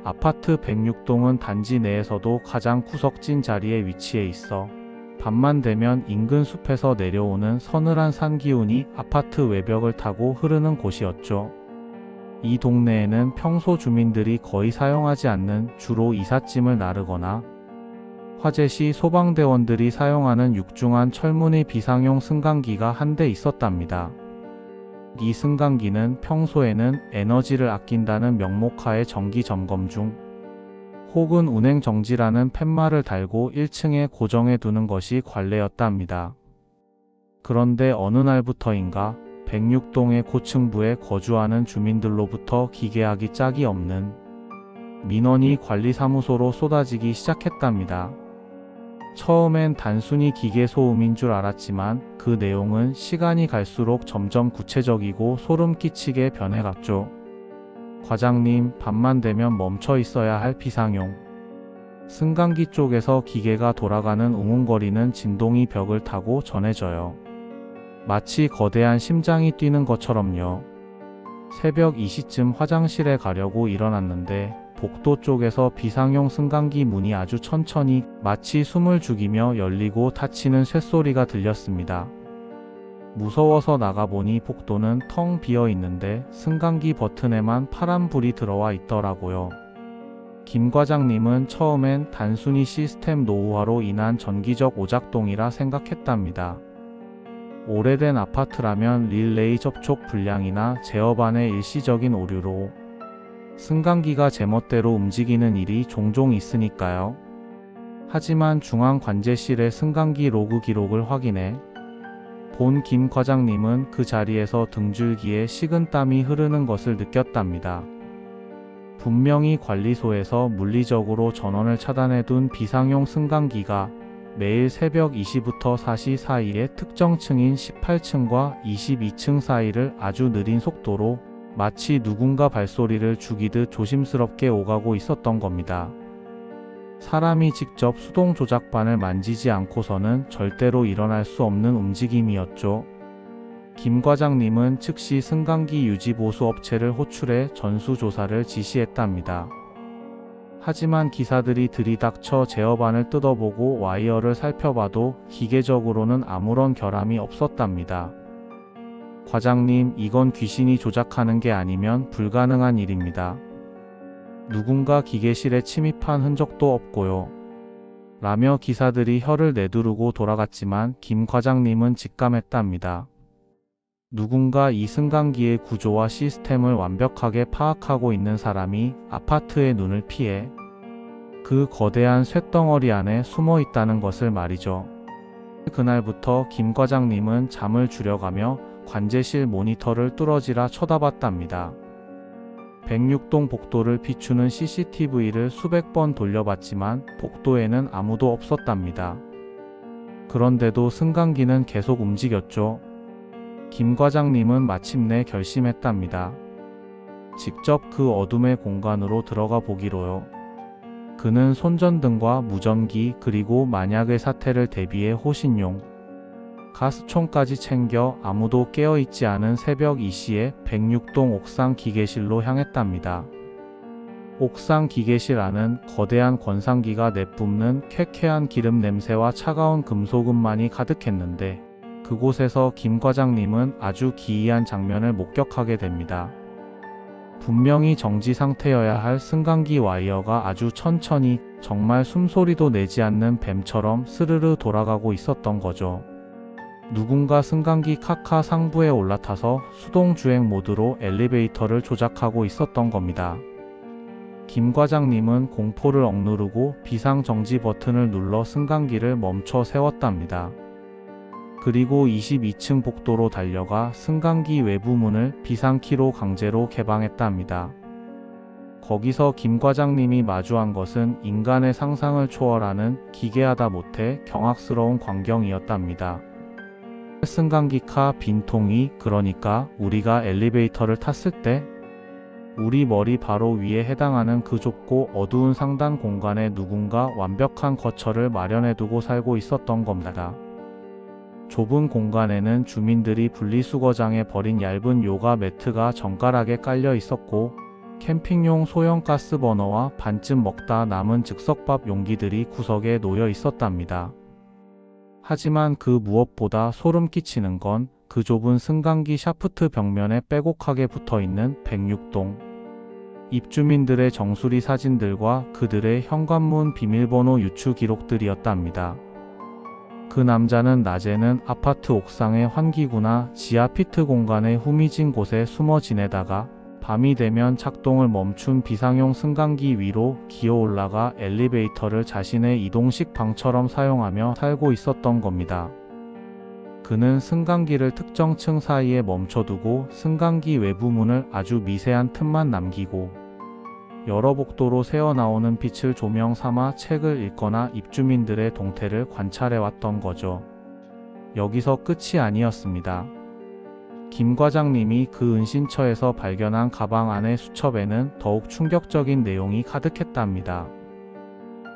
아파트 106동은 단지 내에서도 가장 구석진 자리에 위치해 있어 밤만 되면 인근 숲에서 내려오는 서늘한 산 기운이 아파트 외벽을 타고 흐르는 곳이었죠. 이 동네에는 평소 주민들이 거의 사용하지 않는 주로 이삿짐을 나르거나 화재 시 소방대원들이 사용하는 육중한 철문의 비상용 승강기가 한 대 있었답니다. 이 승강기는 평소에는 에너지를 아낀다는 명목하에 정기 점검 중 혹은 운행 정지라는 팻말을 달고 1층에 고정해 두는 것이 관례였답니다. 그런데 어느 날부터인가 106동의 고층부에 거주하는 주민들로부터 기계하기 짝이 없는 민원이 관리사무소로 쏟아지기 시작했답니다. 처음엔 단순히 기계 소음인 줄 알았지만 그 내용은 시간이 갈수록 점점 구체적이고 소름 끼치게 변해갔죠. 과장님, 밤만 되면 멈춰 있어야 할 비상용 승강기 쪽에서 기계가 돌아가는 웅웅거리는 진동이 벽을 타고 전해져요. 마치 거대한 심장이 뛰는 것처럼요. 새벽 2시쯤 화장실에 가려고 일어났는데 복도 쪽에서 비상용 승강기 문이 아주 천천히 마치 숨을 죽이며 열리고 닫히는 쇳소리가 들렸습니다. 무서워서 나가보니 복도는 텅 비어 있는데 승강기 버튼에만 파란 불이 들어와 있더라고요. 김 과장님은 처음엔 단순히 시스템 노후화로 인한 전기적 오작동이라 생각했답니다. 오래된 아파트라면 릴레이 접촉 불량이나 제어반의 일시적인 오류로 승강기가 제멋대로 움직이는 일이 종종 있으니까요. 하지만 중앙관제실의 승강기 로그 기록을 확인해 본 김 과장님은 그 자리에서 등줄기에 식은땀이 흐르는 것을 느꼈답니다. 분명히 관리소에서 물리적으로 전원을 차단해둔 비상용 승강기가 매일 새벽 2시부터 4시 사이에 특정 층인 18층과 22층 사이를 아주 느린 속도로 마치 누군가 발소리를 죽이듯 조심스럽게 오가고 있었던 겁니다. 사람이 직접 수동 조작반을 만지지 않고서는 절대로 일어날 수 없는 움직임이었죠. 김 과장님은 즉시 승강기 유지보수 업체를 호출해 전수조사를 지시했답니다. 하지만 기사들이 들이닥쳐 제어반을 뜯어보고 와이어를 살펴봐도 기계적으로는 아무런 결함이 없었답니다. 과장님, 이건 귀신이 조작하는 게 아니면 불가능한 일입니다. 누군가 기계실에 침입한 흔적도 없고요. 라며 기사들이 혀를 내두르고 돌아갔지만 김 과장님은 직감했답니다. 누군가 이 승강기의 구조와 시스템을 완벽하게 파악하고 있는 사람이 아파트의 눈을 피해 그 거대한 쇳덩어리 안에 숨어 있다는 것을 말이죠. 그날부터 김 과장님은 잠을 줄여가며 관제실 모니터를 뚫어지라 쳐다봤답니다. 106동 복도를 비추는 CCTV를 수백 번 돌려봤지만 복도에는 아무도 없었답니다. 그런데도 승강기는 계속 움직였죠. 김 과장님은 마침내 결심했답니다. 직접 그 어둠의 공간으로 들어가 보기로요. 그는 손전등과 무전기 그리고 만약의 사태를 대비해 호신용 가스총까지 챙겨 아무도 깨어있지 않은 새벽 2시에 106동 옥상 기계실로 향했답니다. 옥상 기계실 안은 거대한 권상기가 내뿜는 쾌쾌한 기름 냄새와 차가운 금속음만이 가득했는데 그곳에서 김 과장님은 아주 기이한 장면을 목격하게 됩니다. 분명히 정지 상태여야 할 승강기 와이어가 아주 천천히 정말 숨소리도 내지 않는 뱀처럼 스르르 돌아가고 있었던 거죠. 누군가 승강기 카카 상부에 올라타서 수동 주행 모드로 엘리베이터를 조작하고 있었던 겁니다. 김 과장님은 공포를 억누르고 비상정지 버튼을 눌러 승강기를 멈춰 세웠답니다. 그리고 22층 복도로 달려가 승강기 외부 문을 비상키로 강제로 개방했답니다. 거기서 김 과장님이 마주한 것은 인간의 상상을 초월하는 기괴하다 못해 경악스러운 광경이었답니다. 승강기카 빈통이, 그러니까 우리가 엘리베이터를 탔을 때 우리 머리 바로 위에 해당하는 그 좁고 어두운 상단 공간에 누군가 완벽한 거처를 마련해두고 살고 있었던 겁니다. 좁은 공간에는 주민들이 분리수거장에 버린 얇은 요가 매트가 정갈하게 깔려 있었고 캠핑용 소형 가스버너와 반쯤 먹다 남은 즉석밥 용기들이 구석에 놓여 있었답니다. 하지만 그 무엇보다 소름 끼치는 건 그 좁은 승강기 샤프트 벽면에 빼곡하게 붙어있는 106동 입주민들의 정수리 사진들과 그들의 현관문 비밀번호 유추 기록들이었답니다. 그 남자는 낮에는 아파트 옥상의 환기구나 지하 피트 공간의 후미진 곳에 숨어 지내다가 밤이 되면 작동을 멈춘 비상용 승강기 위로 기어 올라가 엘리베이터를 자신의 이동식 방처럼 사용하며 살고 있었던 겁니다. 그는 승강기를 특정 층 사이에 멈춰두고 승강기 외부 문을 아주 미세한 틈만 남기고 여러 복도로 새어나오는 빛을 조명 삼아 책을 읽거나 입주민들의 동태를 관찰해왔던 거죠. 여기서 끝이 아니었습니다. 김 과장님이 그 은신처에서 발견한 가방 안의 수첩에는 더욱 충격적인 내용이 가득했답니다.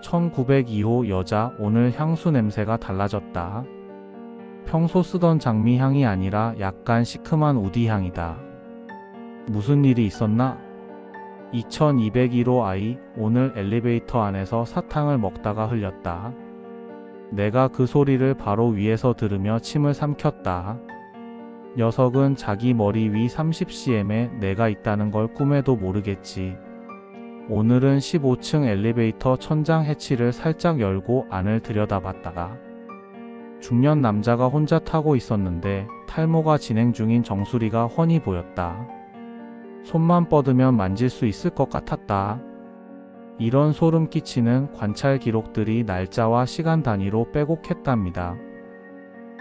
1902호 여자 오늘 향수 냄새가 달라졌다. 평소 쓰던 장미 향이 아니라 약간 시큼한 우디 향이다. 무슨 일이 있었나? 2201호 아이 오늘 엘리베이터 안에서 사탕을 먹다가 흘렸다. 내가 그 소리를 바로 위에서 들으며 침을 삼켰다. 녀석은 자기 머리 위 30cm에 내가 있다는 걸 꿈에도 모르겠지. 오늘은 15층 엘리베이터 천장 해치를 살짝 열고 안을 들여다봤다가 중년 남자가 혼자 타고 있었는데 탈모가 진행 중인 정수리가 훤히 보였다. 손만 뻗으면 만질 수 있을 것 같았다. 이런 소름 끼치는 관찰 기록들이 날짜와 시간 단위로 빼곡했답니다.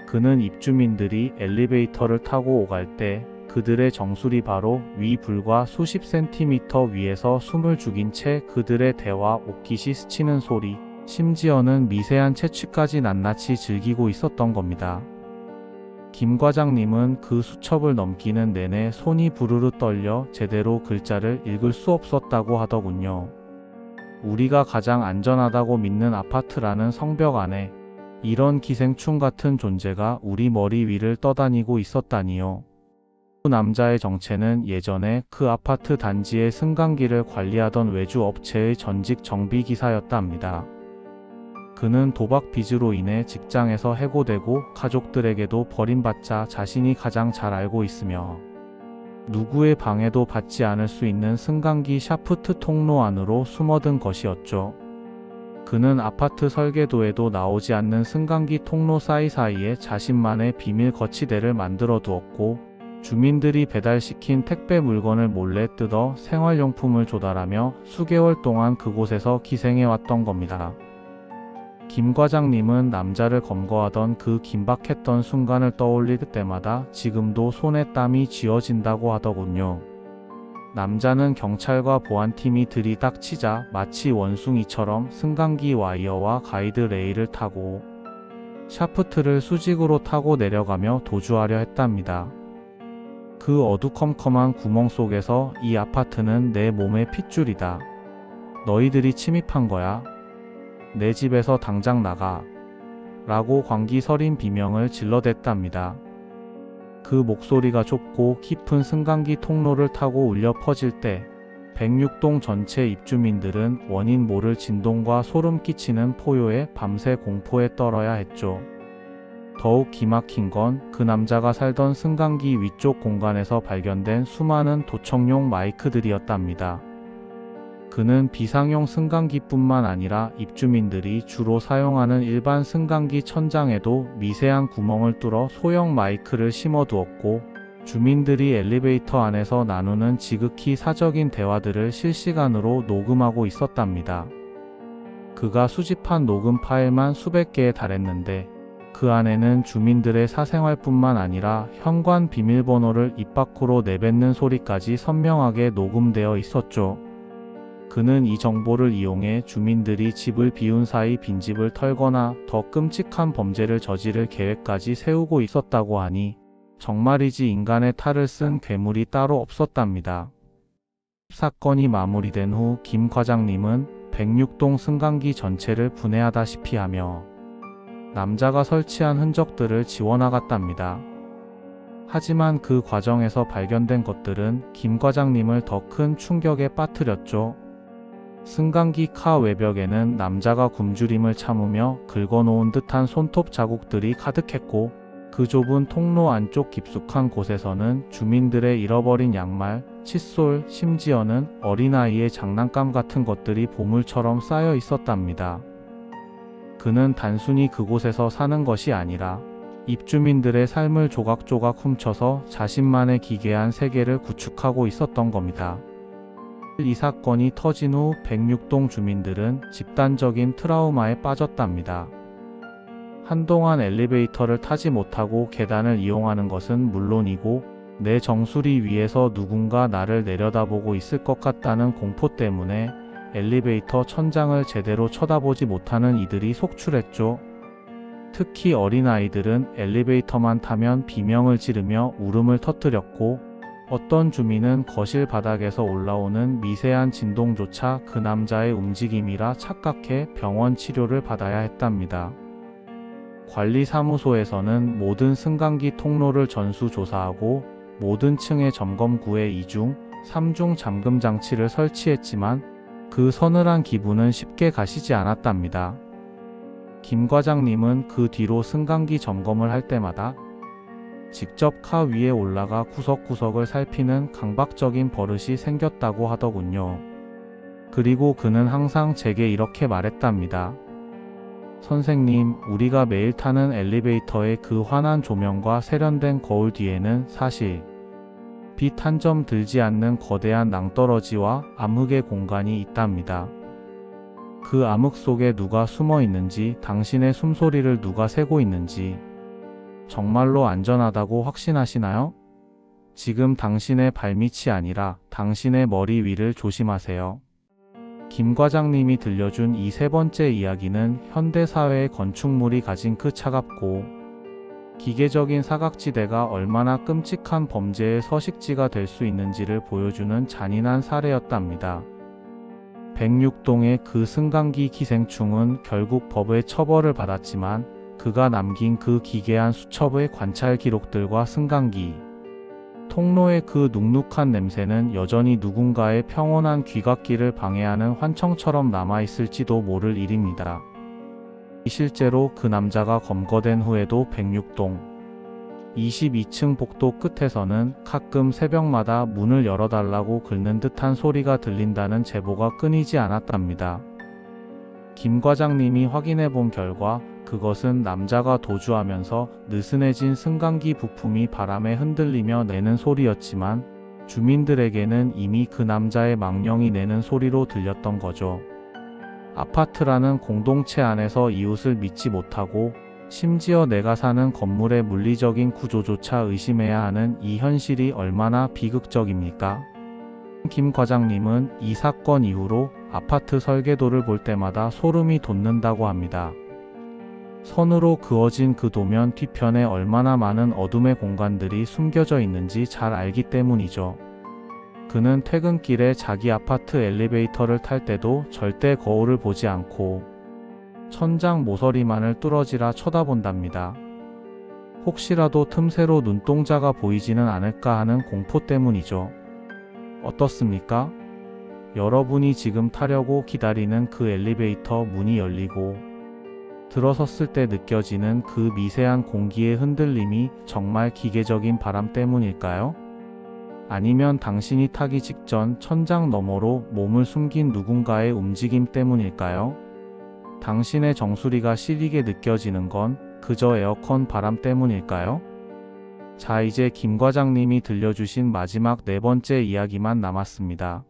그는 입주민들이 엘리베이터를 타고 오갈 때 그들의 정수리 바로 위 불과 수십 센티미터 위에서 숨을 죽인 채 그들의 대화 옷깃이 스치는 소리, 심지어는 미세한 채취까지 낱낱이 즐기고 있었던 겁니다. 김 과장님은 그 수첩을 넘기는 내내 손이 부르르 떨려 제대로 글자를 읽을 수 없었다고 하더군요. 우리가 가장 안전하다고 믿는 아파트라는 성벽 안에 이런 기생충 같은 존재가 우리 머리 위를 떠다니고 있었다니요. 그 남자의 정체는 예전에 그 아파트 단지의 승강기를 관리하던 외주 업체의 전직 정비기사였답니다. 그는 도박 빚으로 인해 직장에서 해고되고 가족들에게도 버림받자 자신이 가장 잘 알고 있으며 누구의 방해도 받지 않을 수 있는 승강기 샤프트 통로 안으로 숨어든 것이었죠. 그는 아파트 설계도에도 나오지 않는 승강기 통로 사이사이에 자신만의 비밀 거치대를 만들어 두었고 주민들이 배달시킨 택배 물건을 몰래 뜯어 생활용품을 조달하며 수개월 동안 그곳에서 기생해왔던 겁니다. 김 과장님은 남자를 검거하던 그 긴박했던 순간을 떠올릴 때마다 지금도 손에 땀이 쥐어진다고 하더군요. 남자는 경찰과 보안팀이 들이닥치자 마치 원숭이처럼 승강기 와이어와 가이드 레일을 타고 샤프트를 수직으로 타고 내려가며 도주하려 했답니다. 그 어두컴컴한 구멍 속에서 이 아파트는 내 몸의 핏줄이다. 너희들이 침입한 거야. 내 집에서 당장 나가. 라고 광기 서린 비명을 질러댔답니다. 그 목소리가 좁고 깊은 승강기 통로를 타고 울려 퍼질 때 106동 전체 입주민들은 원인 모를 진동과 소름 끼치는 포효에 밤새 공포에 떨어야 했죠. 더욱 기막힌 건 그 남자가 살던 승강기 위쪽 공간에서 발견된 수많은 도청용 마이크들이었답니다. 그는 비상용 승강기뿐만 아니라 입주민들이 주로 사용하는 일반 승강기 천장에도 미세한 구멍을 뚫어 소형 마이크를 심어두었고, 주민들이 엘리베이터 안에서 나누는 지극히 사적인 대화들을 실시간으로 녹음하고 있었답니다. 그가 수집한 녹음 파일만 수백 개에 달했는데 그 안에는 주민들의 사생활뿐만 아니라 현관 비밀번호를 입 밖으로 내뱉는 소리까지 선명하게 녹음되어 있었죠. 그는 이 정보를 이용해 주민들이 집을 비운 사이 빈집을 털거나 더 끔찍한 범죄를 저지를 계획까지 세우고 있었다고 하니 정말이지 인간의 탈을 쓴 괴물이 따로 없었답니다. 사건이 마무리된 후 김 과장님은 106동 승강기 전체를 분해하다시피 하며 남자가 설치한 흔적들을 지워나갔답니다. 하지만 그 과정에서 발견된 것들은 김 과장님을 더 큰 충격에 빠뜨렸죠. 승강기 카 외벽에는 남자가 굶주림을 참으며 긁어놓은 듯한 손톱 자국들이 가득했고, 그 좁은 통로 안쪽 깊숙한 곳에서는 주민들의 잃어버린 양말, 칫솔, 심지어는 어린아이의 장난감 같은 것들이 보물처럼 쌓여 있었답니다. 그는 단순히 그곳에서 사는 것이 아니라 입주민들의 삶을 조각조각 훔쳐서 자신만의 기괴한 세계를 구축하고 있었던 겁니다. 이 사건이 터진 후 106동 주민들은 집단적인 트라우마에 빠졌답니다. 한동안 엘리베이터를 타지 못하고 계단을 이용하는 것은 물론이고, 내 정수리 위에서 누군가 나를 내려다보고 있을 것 같다는 공포 때문에 엘리베이터 천장을 제대로 쳐다보지 못하는 이들이 속출했죠. 특히 어린아이들은 엘리베이터만 타면 비명을 지르며 울음을 터뜨렸고, 어떤 주민은 거실 바닥에서 올라오는 미세한 진동조차 그 남자의 움직임이라 착각해 병원 치료를 받아야 했답니다. 관리사무소에서는 모든 승강기 통로를 전수조사하고 모든 층의 점검구에 2중, 3중 잠금 장치를 설치했지만 그 서늘한 기분은 쉽게 가시지 않았답니다. 김 과장님은 그 뒤로 승강기 점검을 할 때마다 직접 카 위에 올라가 구석구석을 살피는 강박적인 버릇이 생겼다고 하더군요. 그리고 그는 항상 제게 이렇게 말했답니다. 선생님, 우리가 매일 타는 엘리베이터의 그 환한 조명과 세련된 거울 뒤에는 사실 빛 한 점 들지 않는 거대한 낭떠러지와 암흑의 공간이 있답니다. 그 암흑 속에 누가 숨어 있는지, 당신의 숨소리를 누가 세고 있는지 정말로 안전하다고 확신하시나요? 지금 당신의 발밑이 아니라 당신의 머리 위를 조심하세요. 김 과장님이 들려준 이 세 번째 이야기는 현대사회의 건축물이 가진 그 차갑고 기계적인 사각지대가 얼마나 끔찍한 범죄의 서식지가 될 수 있는지를 보여주는 잔인한 사례였답니다. 106동의 그 승강기 기생충은 결국 법의 처벌을 받았지만 그가 남긴 그 기괴한 수첩의 관찰 기록들과 승강기 통로의 그 눅눅한 냄새는 여전히 누군가의 평온한 귀갓길을 방해하는 환청처럼 남아있을지도 모를 일입니다. 실제로 그 남자가 검거된 후에도 106동 22층 복도 끝에서는 가끔 새벽마다 문을 열어달라고 긁는 듯한 소리가 들린다는 제보가 끊이지 않았답니다. 김 과장님이 확인해 본 결과 그것은 남자가 도주하면서 느슨해진 승강기 부품이 바람에 흔들리며 내는 소리였지만 주민들에게는 이미 그 남자의 망령이 내는 소리로 들렸던 거죠. 아파트라는 공동체 안에서 이웃을 믿지 못하고 심지어 내가 사는 건물의 물리적인 구조조차 의심해야 하는 이 현실이 얼마나 비극적입니까? 김 과장님은 이 사건 이후로 아파트 설계도를 볼 때마다 소름이 돋는다고 합니다. 선으로 그어진 그 도면 뒤편에 얼마나 많은 어둠의 공간들이 숨겨져 있는지 잘 알기 때문이죠. 그는 퇴근길에 자기 아파트 엘리베이터를 탈 때도 절대 거울을 보지 않고 천장 모서리만을 뚫어지라 쳐다본답니다. 혹시라도 틈새로 눈동자가 보이지는 않을까 하는 공포 때문이죠. 어떻습니까? 여러분이 지금 타려고 기다리는 그 엘리베이터 문이 열리고 들어섰을 때 느껴지는 그 미세한 공기의 흔들림이 정말 기계적인 바람 때문일까요? 아니면 당신이 타기 직전 천장 너머로 몸을 숨긴 누군가의 움직임 때문일까요? 당신의 정수리가 시리게 느껴지는 건 그저 에어컨 바람 때문일까요? 자, 이제 김 과장님이 들려주신 마지막 네 번째 이야기만 남았습니다.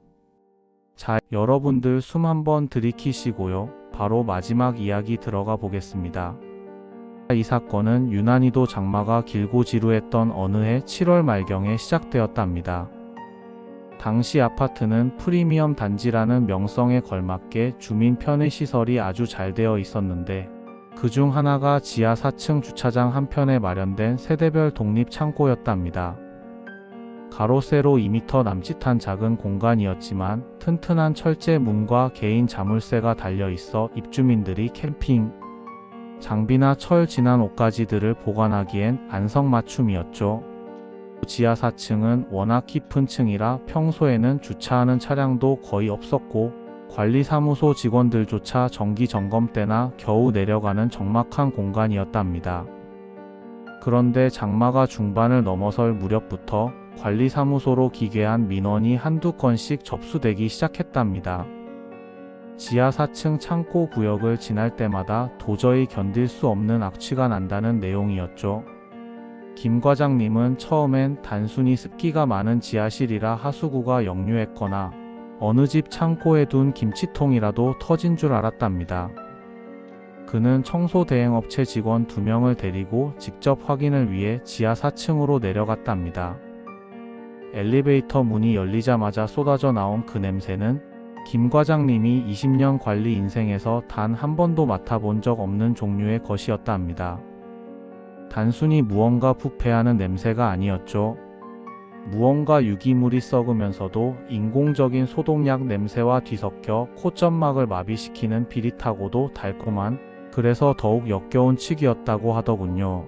자, 여러분들 숨 한번 들이키시고요. 바로 마지막 이야기 들어가 보겠습니다. 이 사건은 유난히도 장마가 길고 지루했던 어느 해 7월 말경에 시작되었답니다. 당시 아파트는 프리미엄 단지라는 명성에 걸맞게 주민 편의 시설이 아주 잘 되어 있었는데 그중 하나가 지하 4층 주차장 한편에 마련된 세대별 독립 창고였답니다. 가로 세로 2m 남짓한 작은 공간이었지만 튼튼한 철제 문과 개인 자물쇠가 달려 있어 입주민들이 캠핑 장비나 철 진한 옷가지들을 보관하기엔 안성맞춤이었죠. 지하 4층은 워낙 깊은 층이라 평소에는 주차하는 차량도 거의 없었고 관리사무소 직원들조차 정기 점검 때나 겨우 내려가는 적막한 공간이었답니다. 그런데 장마가 중반을 넘어설 무렵부터 관리사무소로 기괴한 민원이 한두 건씩 접수되기 시작했답니다. 지하 4층 창고 구역을 지날 때마다 도저히 견딜 수 없는 악취가 난다는 내용이었죠. 김 과장님은 처음엔 단순히 습기가 많은 지하실이라 하수구가 역류했거나 어느 집 창고에 둔 김치통이라도 터진 줄 알았답니다. 그는 청소 대행업체 직원 2명을 데리고 직접 확인을 위해 지하 4층으로 내려갔답니다. 엘리베이터 문이 열리자마자 쏟아져 나온 그 냄새는 김 과장님이 20년 관리 인생에서 단 한 번도 맡아본 적 없는 종류의 것이었답니다. 단순히 무언가 부패하는 냄새가 아니었죠. 무언가 유기물이 썩으면서도 인공적인 소독약 냄새와 뒤섞여 콧점막을 마비시키는 비릿하고도 달콤한, 그래서 더욱 역겨운 치기였다고 하더군요.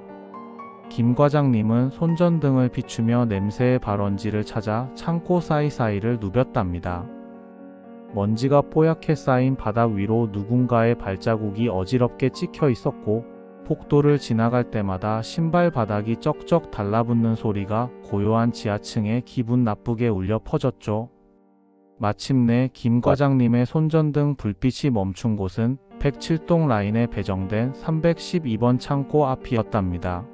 김 과장님은 손전등을 비추며 냄새의 발원지를 찾아 창고 사이사이를 누볐답니다. 먼지가 뽀얗게 쌓인 바닥 위로 누군가의 발자국이 어지럽게 찍혀 있었고 복도를 지나갈 때마다 신발 바닥이 쩍쩍 달라붙는 소리가 고요한 지하층에 기분 나쁘게 울려 퍼졌죠. 마침내 김 과장님의 손전등 불빛이 멈춘 곳은 107동 라인에 배정된 312번 창고 앞이었답니다.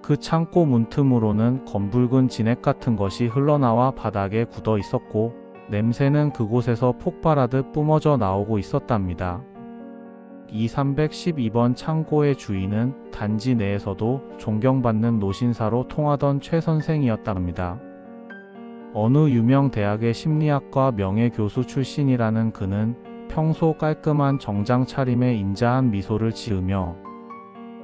그 창고 문틈으로는 검붉은 진액 같은 것이 흘러나와 바닥에 굳어 있었고 냄새는 그곳에서 폭발하듯 뿜어져 나오고 있었답니다. 이 312번 창고의 주인은 단지 내에서도 존경받는 노신사로 통하던 최 선생이었답니다. 어느 유명 대학의 심리학과 명예교수 출신이라는 그는 평소 깔끔한 정장 차림에 인자한 미소를 지으며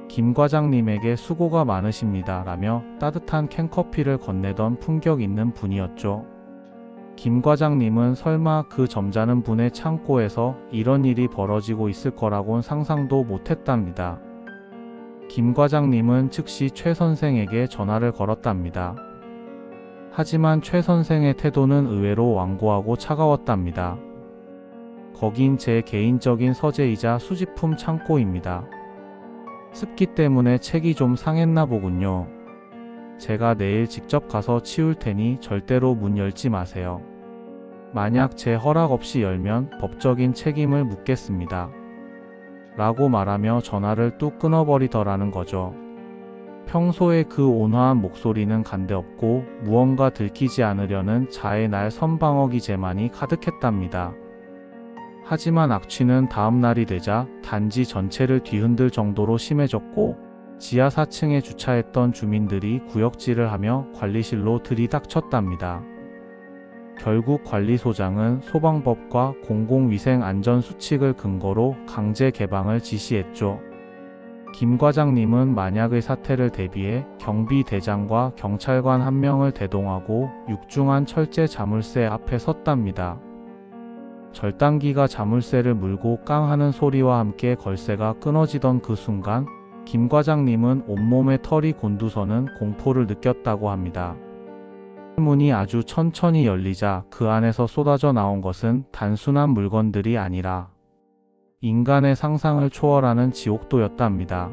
김 과장님에게 수고가 많으십니다 라며 따뜻한 캔커피를 건네던 품격 있는 분이었죠. 김 과장님은 설마 그 점잖은 분의 창고에서 이런 일이 벌어지고 있을 거라곤 상상도 못했답니다. 김 과장님은 즉시 최 선생에게 전화를 걸었답니다. 하지만 최 선생의 태도는 의외로 완고하고 차가웠답니다. 거긴 제 개인적인 서재이자 수집품 창고입니다. 습기 때문에 책이 좀 상했나 보군요. 제가 내일 직접 가서 치울 테니 절대로 문 열지 마세요. 만약 제 허락 없이 열면 법적인 책임을 묻겠습니다. 라고 말하며 전화를 뚝 끊어버리더라는 거죠. 평소에 그 온화한 목소리는 간데없고 무언가 들키지 않으려는 자의 날 선방어기제만이 가득했답니다. 하지만 악취는 다음 날이 되자 단지 전체를 뒤흔들 정도로 심해졌고 지하 4층에 주차했던 주민들이 구역질을 하며 관리실로 들이닥쳤답니다. 결국 관리소장은 소방법과 공공위생안전수칙을 근거로 강제 개방을 지시했죠. 김 과장님은 만약의 사태를 대비해 경비대장과 경찰관 1명을 대동하고 육중한 철제 자물쇠 앞에 섰답니다. 절단기가 자물쇠를 물고 깡 하는 소리와 함께 걸쇠가 끊어지던 그 순간 김 과장님은 온몸에 털이 곤두서는 공포를 느꼈다고 합니다. 문이 아주 천천히 열리자 그 안에서 쏟아져 나온 것은 단순한 물건들이 아니라 인간의 상상을 초월하는 지옥도였답니다.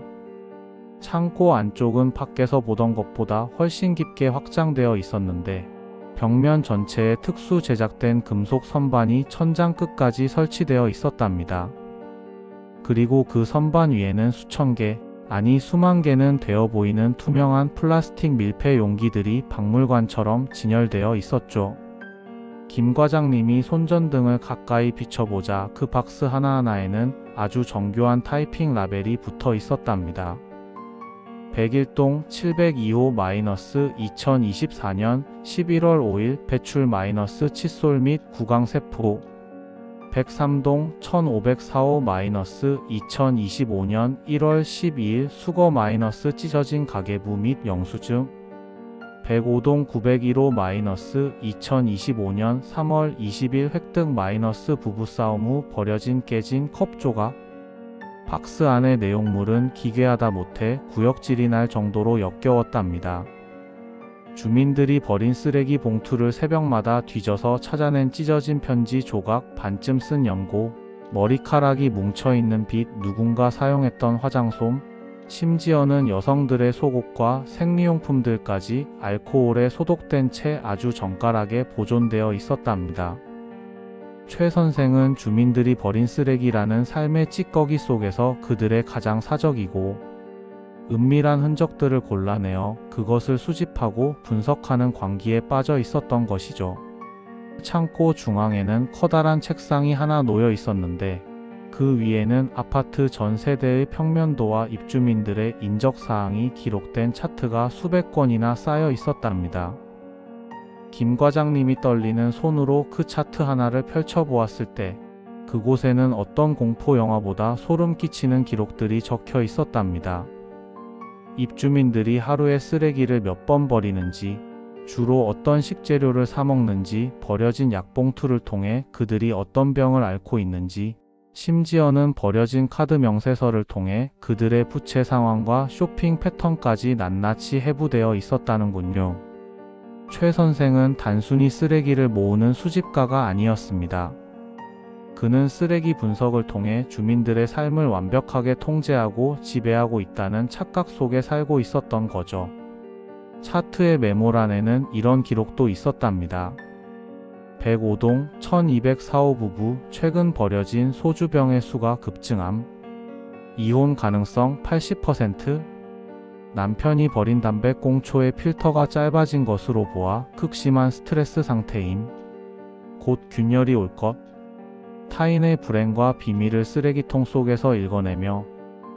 창고 안쪽은 밖에서 보던 것보다 훨씬 깊게 확장되어 있었는데 벽면 전체에 특수 제작된 금속 선반이 천장 끝까지 설치되어 있었답니다. 그리고 그 선반 위에는 수천 개, 아니 수만 개는 되어 보이는 투명한 플라스틱 밀폐 용기들이 박물관처럼 진열되어 있었죠. 김 과장님이 손전등을 가까이 비춰보자 그 박스 하나하나에는 아주 정교한 타이핑 라벨이 붙어 있었답니다. 101동 702호-2024년 11월 5일 배출 칫솔 및 구강세포 103동 1504호-2025년 1월 12일 수거 찢어진 가계부 및 영수증 105동 901호-2025년 3월 20일 획득 부부싸움 후 버려진 깨진 컵 조각 박스 안의 내용물은 기괴하다 못해 구역질이 날 정도로 역겨웠답니다. 주민들이 버린 쓰레기 봉투를 새벽마다 뒤져서 찾아낸 찢어진 편지 조각, 반쯤 쓴 연고, 머리카락이 뭉쳐있는 빗, 누군가 사용했던 화장솜, 심지어는 여성들의 속옷과 생리용품들까지 알코올에 소독된 채 아주 정갈하게 보존되어 있었답니다. 최 선생은 주민들이 버린 쓰레기라는 삶의 찌꺼기 속에서 그들의 가장 사적이고 은밀한 흔적들을 골라내어 그것을 수집하고 분석하는 광기에 빠져 있었던 것이죠. 창고 중앙에는 커다란 책상이 하나 놓여 있었는데 그 위에는 아파트 전 세대의 평면도와 입주민들의 인적사항이 기록된 차트가 수백 권이나 쌓여 있었답니다. 김 과장님이 떨리는 손으로 그 차트 하나를 펼쳐보았을 때 그곳에는 어떤 공포 영화보다 소름 끼치는 기록들이 적혀 있었답니다. 입주민들이 하루에 쓰레기를 몇 번 버리는지, 주로 어떤 식재료를 사 먹는지, 버려진 약봉투를 통해 그들이 어떤 병을 앓고 있는지, 심지어는 버려진 카드 명세서를 통해 그들의 부채 상황과 쇼핑 패턴까지 낱낱이 해부되어 있었다는군요. 최 선생은 단순히 쓰레기를 모으는 수집가가 아니었습니다. 그는 쓰레기 분석을 통해 주민들의 삶을 완벽하게 통제하고 지배하고 있다는 착각 속에 살고 있었던 거죠. 차트의 메모란에는 이런 기록도 있었답니다. 105동 1204호 부부 최근 버려진 소주병의 수가 급증함. 이혼 가능성 80%. 남편이 버린 담배 꽁초의 필터가 짧아진 것으로 보아 극심한 스트레스 상태임. 곧 균열이 올 것. 타인의 불행과 비밀을 쓰레기통 속에서 읽어내며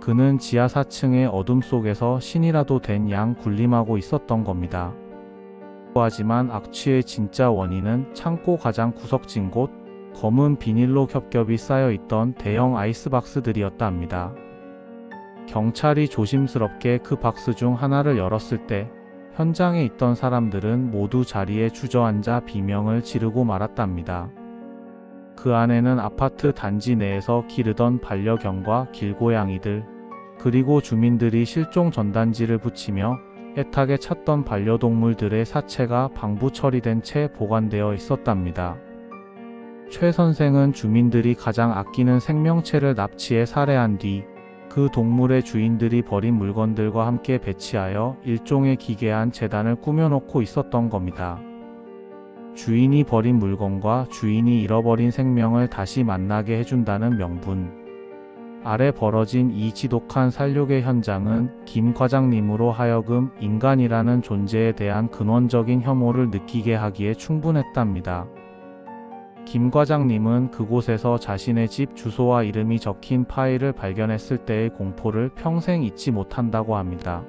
그는 지하 4층의 어둠 속에서 신이라도 된 양 군림하고 있었던 겁니다. 하지만 악취의 진짜 원인은 창고 가장 구석진 곳, 검은 비닐로 겹겹이 쌓여있던 대형 아이스박스들이었다 합니다. 경찰이 조심스럽게 그 박스 중 하나를 열었을 때 현장에 있던 사람들은 모두 자리에 주저앉아 비명을 지르고 말았답니다. 그 안에는 아파트 단지 내에서 기르던 반려견과 길고양이들, 그리고 주민들이 실종 전단지를 붙이며 애타게 찾던 반려동물들의 사체가 방부 처리된 채 보관되어 있었답니다. 최 선생은 주민들이 가장 아끼는 생명체를 납치해 살해한 뒤 그 동물의 주인들이 버린 물건들과 함께 배치하여 일종의 기괴한 재단을 꾸며놓고 있었던 겁니다. 주인이 버린 물건과 주인이 잃어버린 생명을 다시 만나게 해준다는 명분. 아래 벌어진 이 지독한 살육의 현장은 김 과장님으로 하여금 인간이라는 존재에 대한 근원적인 혐오를 느끼게 하기에 충분했답니다. 김 과장님은 그곳에서 자신의 집 주소와 이름이 적힌 파일을 발견했을 때의 공포를 평생 잊지 못한다고 합니다.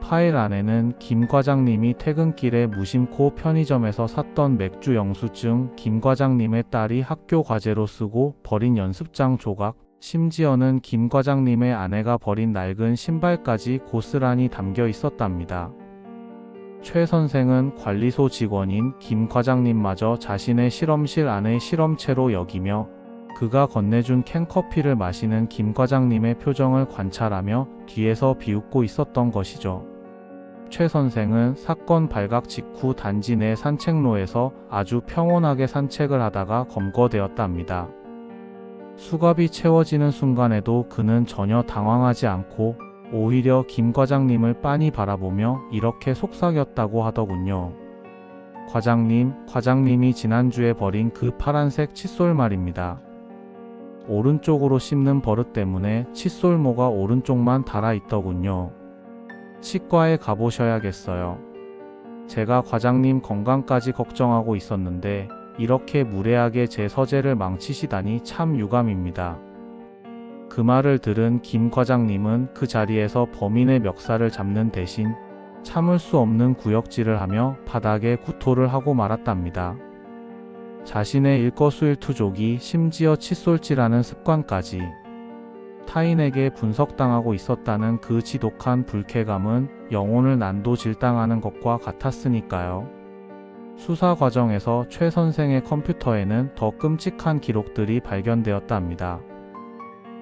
파일 안에는 김 과장님이 퇴근길에 무심코 편의점에서 샀던 맥주 영수증, 김 과장님의 딸이 학교 과제로 쓰고 버린 연습장 조각, 심지어는 김 과장님의 아내가 버린 낡은 신발까지 고스란히 담겨 있었답니다. 최 선생은 관리소 직원인 김 과장님마저 자신의 실험실 안의 실험체로 여기며 그가 건네준 캔커피를 마시는 김 과장님의 표정을 관찰하며 뒤에서 비웃고 있었던 것이죠. 최 선생은 사건 발각 직후 단지 내 산책로에서 아주 평온하게 산책을 하다가 검거되었답니다. 수갑이 채워지는 순간에도 그는 전혀 당황하지 않고 오히려 김 과장님을 빤히 바라보며 이렇게 속삭였다고 하더군요. 과장님이 지난주에 버린 그 파란색 칫솔 말입니다. 오른쪽으로 씹는 버릇 때문에 칫솔모가 오른쪽만 달아있더군요. 치과에 가보셔야겠어요. 제가 과장님 건강까지 걱정하고 있었는데 이렇게 무례하게 제 서재를 망치시다니 참 유감입니다. 그 말을 들은 김 과장님은 그 자리에서 범인의 멱살을 잡는 대신 참을 수 없는 구역질을 하며 바닥에 구토를 하고 말았답니다. 자신의 일거수일투족이 심지어 칫솔질하는 습관까지 타인에게 분석당하고 있었다는 그 지독한 불쾌감은 영혼을 난도질당하는 것과 같았으니까요. 수사 과정에서 최 선생의 컴퓨터에는 더 끔찍한 기록들이 발견되었답니다.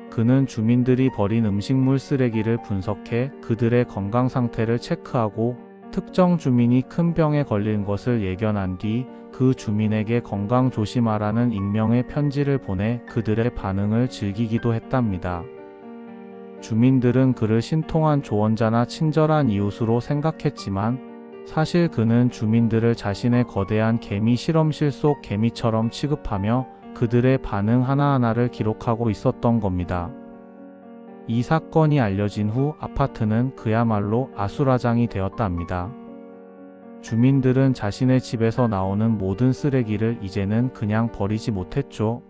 그는 주민들이 버린 음식물 쓰레기를 분석해 그들의 건강 상태를 체크하고 특정 주민이 큰 병에 걸린 것을 예견한 뒤 그 주민에게 건강 조심하라는 익명의 편지를 보내 그들의 반응을 즐기기도 했답니다. 주민들은 그를 신통한 조언자나 친절한 이웃으로 생각했지만 사실 그는 주민들을 자신의 거대한 개미 실험실 속 개미처럼 취급하며 그들의 반응 하나하나를 기록하고 있었던 겁니다. 이 사건이 알려진 후 아파트는 그야말로 아수라장이 되었답니다. 주민들은 자신의 집에서 나오는 모든 쓰레기를 이제는 그냥 버리지 못했죠.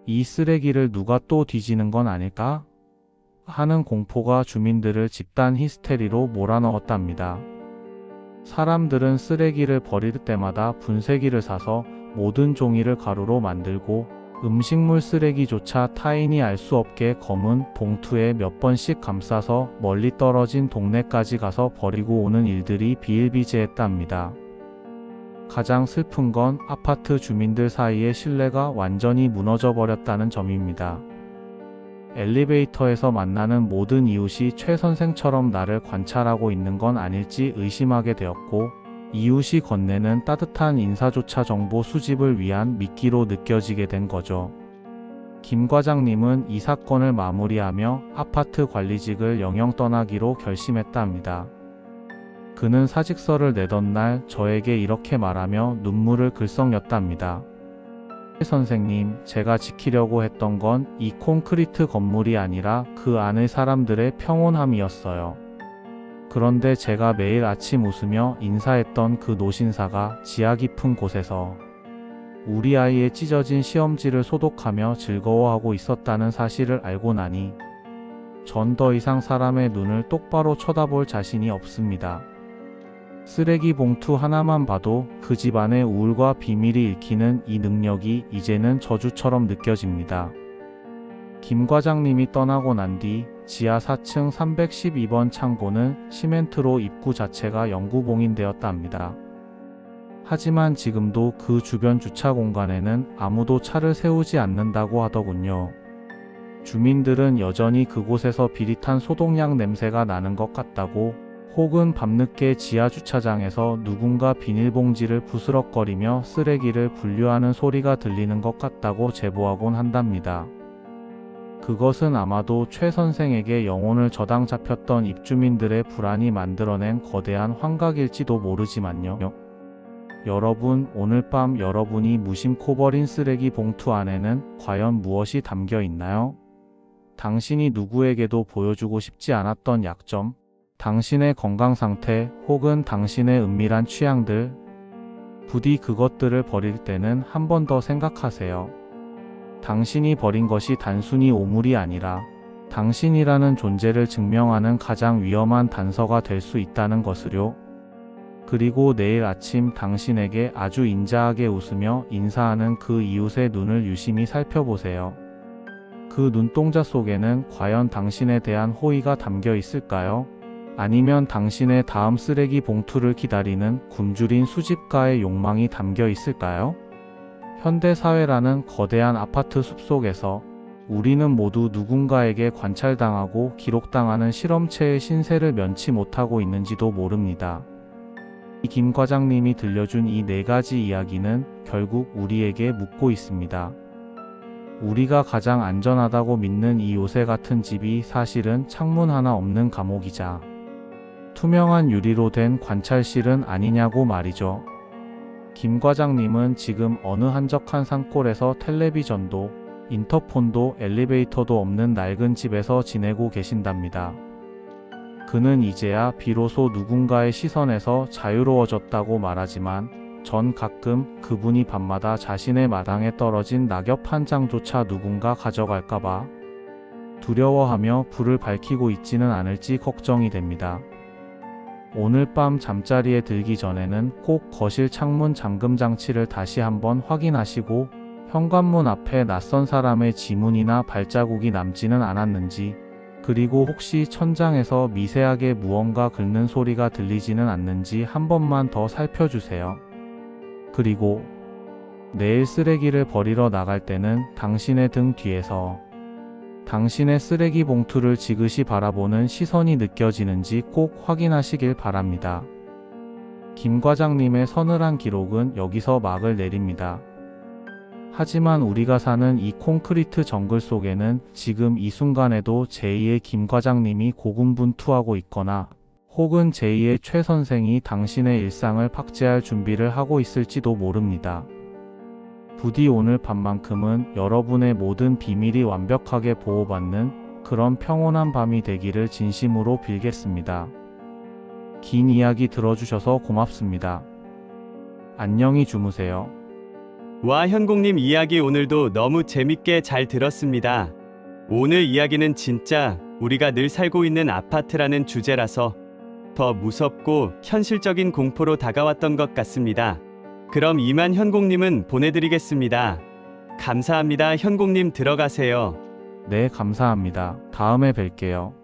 이 쓰레기를 누가 또 뒤지는 건 아닐까? 하는 공포가 주민들을 집단 히스테리로 몰아넣었답니다. 사람들은 쓰레기를 버릴 때마다 분쇄기를 사서 모든 종이를 가루로 만들고 음식물 쓰레기조차 타인이 알 수 없게 검은 봉투에 몇 번씩 감싸서 멀리 떨어진 동네까지 가서 버리고 오는 일들이 비일비재했답니다. 가장 슬픈 건 아파트 주민들 사이의 신뢰가 완전히 무너져 버렸다는 점입니다. 엘리베이터에서 만나는 모든 이웃이 최 선생처럼 나를 관찰하고 있는 건 아닐지 의심하게 되었고 이웃이 건네는 따뜻한 인사조차 정보 수집을 위한 미끼로 느껴지게 된 거죠. 김 과장님은 이 사건을 마무리하며 아파트 관리직을 영영 떠나기로 결심했답니다. 그는 사직서를 내던 날 저에게 이렇게 말하며 눈물을 글썽였답니다. 선생님, 제가 지키려고 했던 건 이 콘크리트 건물이 아니라 그 안의 사람들의 평온함이었어요. 그런데 제가 매일 아침 웃으며 인사했던 그 노신사가 지하 깊은 곳에서 우리 아이의 찢어진 시험지를 소독하며 즐거워하고 있었다는 사실을 알고 나니 전 더 이상 사람의 눈을 똑바로 쳐다볼 자신이 없습니다. 쓰레기 봉투 하나만 봐도 그 집안의 우울과 비밀이 읽히는 이 능력이 이제는 저주처럼 느껴집니다. 김 과장님이 떠나고 난 뒤 지하 4층 312번 창고는 시멘트로 입구 자체가 영구봉인되었답니다. 하지만 지금도 그 주변 주차 공간에는 아무도 차를 세우지 않는다고 하더군요. 주민들은 여전히 그곳에서 비릿한 소독약 냄새가 나는 것 같다고, 혹은 밤늦게 지하 주차장에서 누군가 비닐봉지를 부스럭거리며 쓰레기를 분류하는 소리가 들리는 것 같다고 제보하곤 한답니다. 그것은 아마도 최 선생에게 영혼을 저당 잡혔던 입주민들의 불안이 만들어낸 거대한 환각일지도 모르지만요. 여러분, 오늘 밤 여러분이 무심코 버린 쓰레기 봉투 안에는 과연 무엇이 담겨 있나요? 당신이 누구에게도 보여주고 싶지 않았던 약점, 당신의 건강 상태 혹은 당신의 은밀한 취향들, 부디 그것들을 버릴 때는 한 번 더 생각하세요. 당신이 버린 것이 단순히 오물이 아니라 당신이라는 존재를 증명하는 가장 위험한 단서가 될 수 있다는 것을요. 그리고 내일 아침 당신에게 아주 인자하게 웃으며 인사하는 그 이웃의 눈을 유심히 살펴보세요. 그 눈동자 속에는 과연 당신에 대한 호의가 담겨 있을까요? 아니면 당신의 다음 쓰레기 봉투를 기다리는 굶주린 수집가의 욕망이 담겨 있을까요? 현대 사회라는 거대한 아파트 숲속에서 우리는 모두 누군가에게 관찰당하고 기록당하는 실험체의 신세를 면치 못하고 있는지도 모릅니다. 김 과장님이 들려준 이 4가지 이야기는 결국 우리에게 묻고 있습니다. 우리가 가장 안전하다고 믿는 이 요새 같은 집이 사실은 창문 하나 없는 감옥이자 투명한 유리로 된 관찰실은 아니냐고 말이죠. 김 과장님은 지금 어느 한적한 산골에서 텔레비전도 인터폰도 엘리베이터도 없는 낡은 집에서 지내고 계신답니다. 그는 이제야 비로소 누군가의 시선에서 자유로워졌다고 말하지만 전 가끔 그분이 밤마다 자신의 마당에 떨어진 낙엽 한 장조차 누군가 가져갈까봐 두려워하며 불을 밝히고 있지는 않을지 걱정이 됩니다. 오늘 밤 잠자리에 들기 전에는 꼭 거실 창문 잠금 장치를 다시 한번 확인하시고 현관문 앞에 낯선 사람의 지문이나 발자국이 남지는 않았는지, 그리고 혹시 천장에서 미세하게 무언가 긁는 소리가 들리지는 않는지 한 번만 더 살펴주세요. 그리고 내일 쓰레기를 버리러 나갈 때는 당신의 등 뒤에서 당신의 쓰레기 봉투를 지그시 바라보는 시선이 느껴지는지 꼭 확인하시길 바랍니다. 김 과장님의 서늘한 기록은 여기서 막을 내립니다. 하지만 우리가 사는 이 콘크리트 정글 속에는 지금 이 순간에도 제2의 김 과장님이 고군분투하고 있거나 혹은 제2의 최 선생이 당신의 일상을 팍제할 준비를 하고 있을지도 모릅니다. 부디 오늘 밤만큼은 여러분의 모든 비밀이 완벽하게 보호받는 그런 평온한 밤이 되기를 진심으로 빌겠습니다. 긴 이야기 들어주셔서 고맙습니다. 안녕히 주무세요. 와, 현공님 이야기 오늘도 너무 재밌게 잘 들었습니다. 오늘 이야기는 진짜 우리가 늘 살고 있는 아파트라는 주제라서 더 무섭고 현실적인 공포로 다가왔던 것 같습니다. 그럼 이만 현공님은 보내드리겠습니다. 감사합니다. 현공님 들어가세요. 네, 감사합니다. 다음에 뵐게요.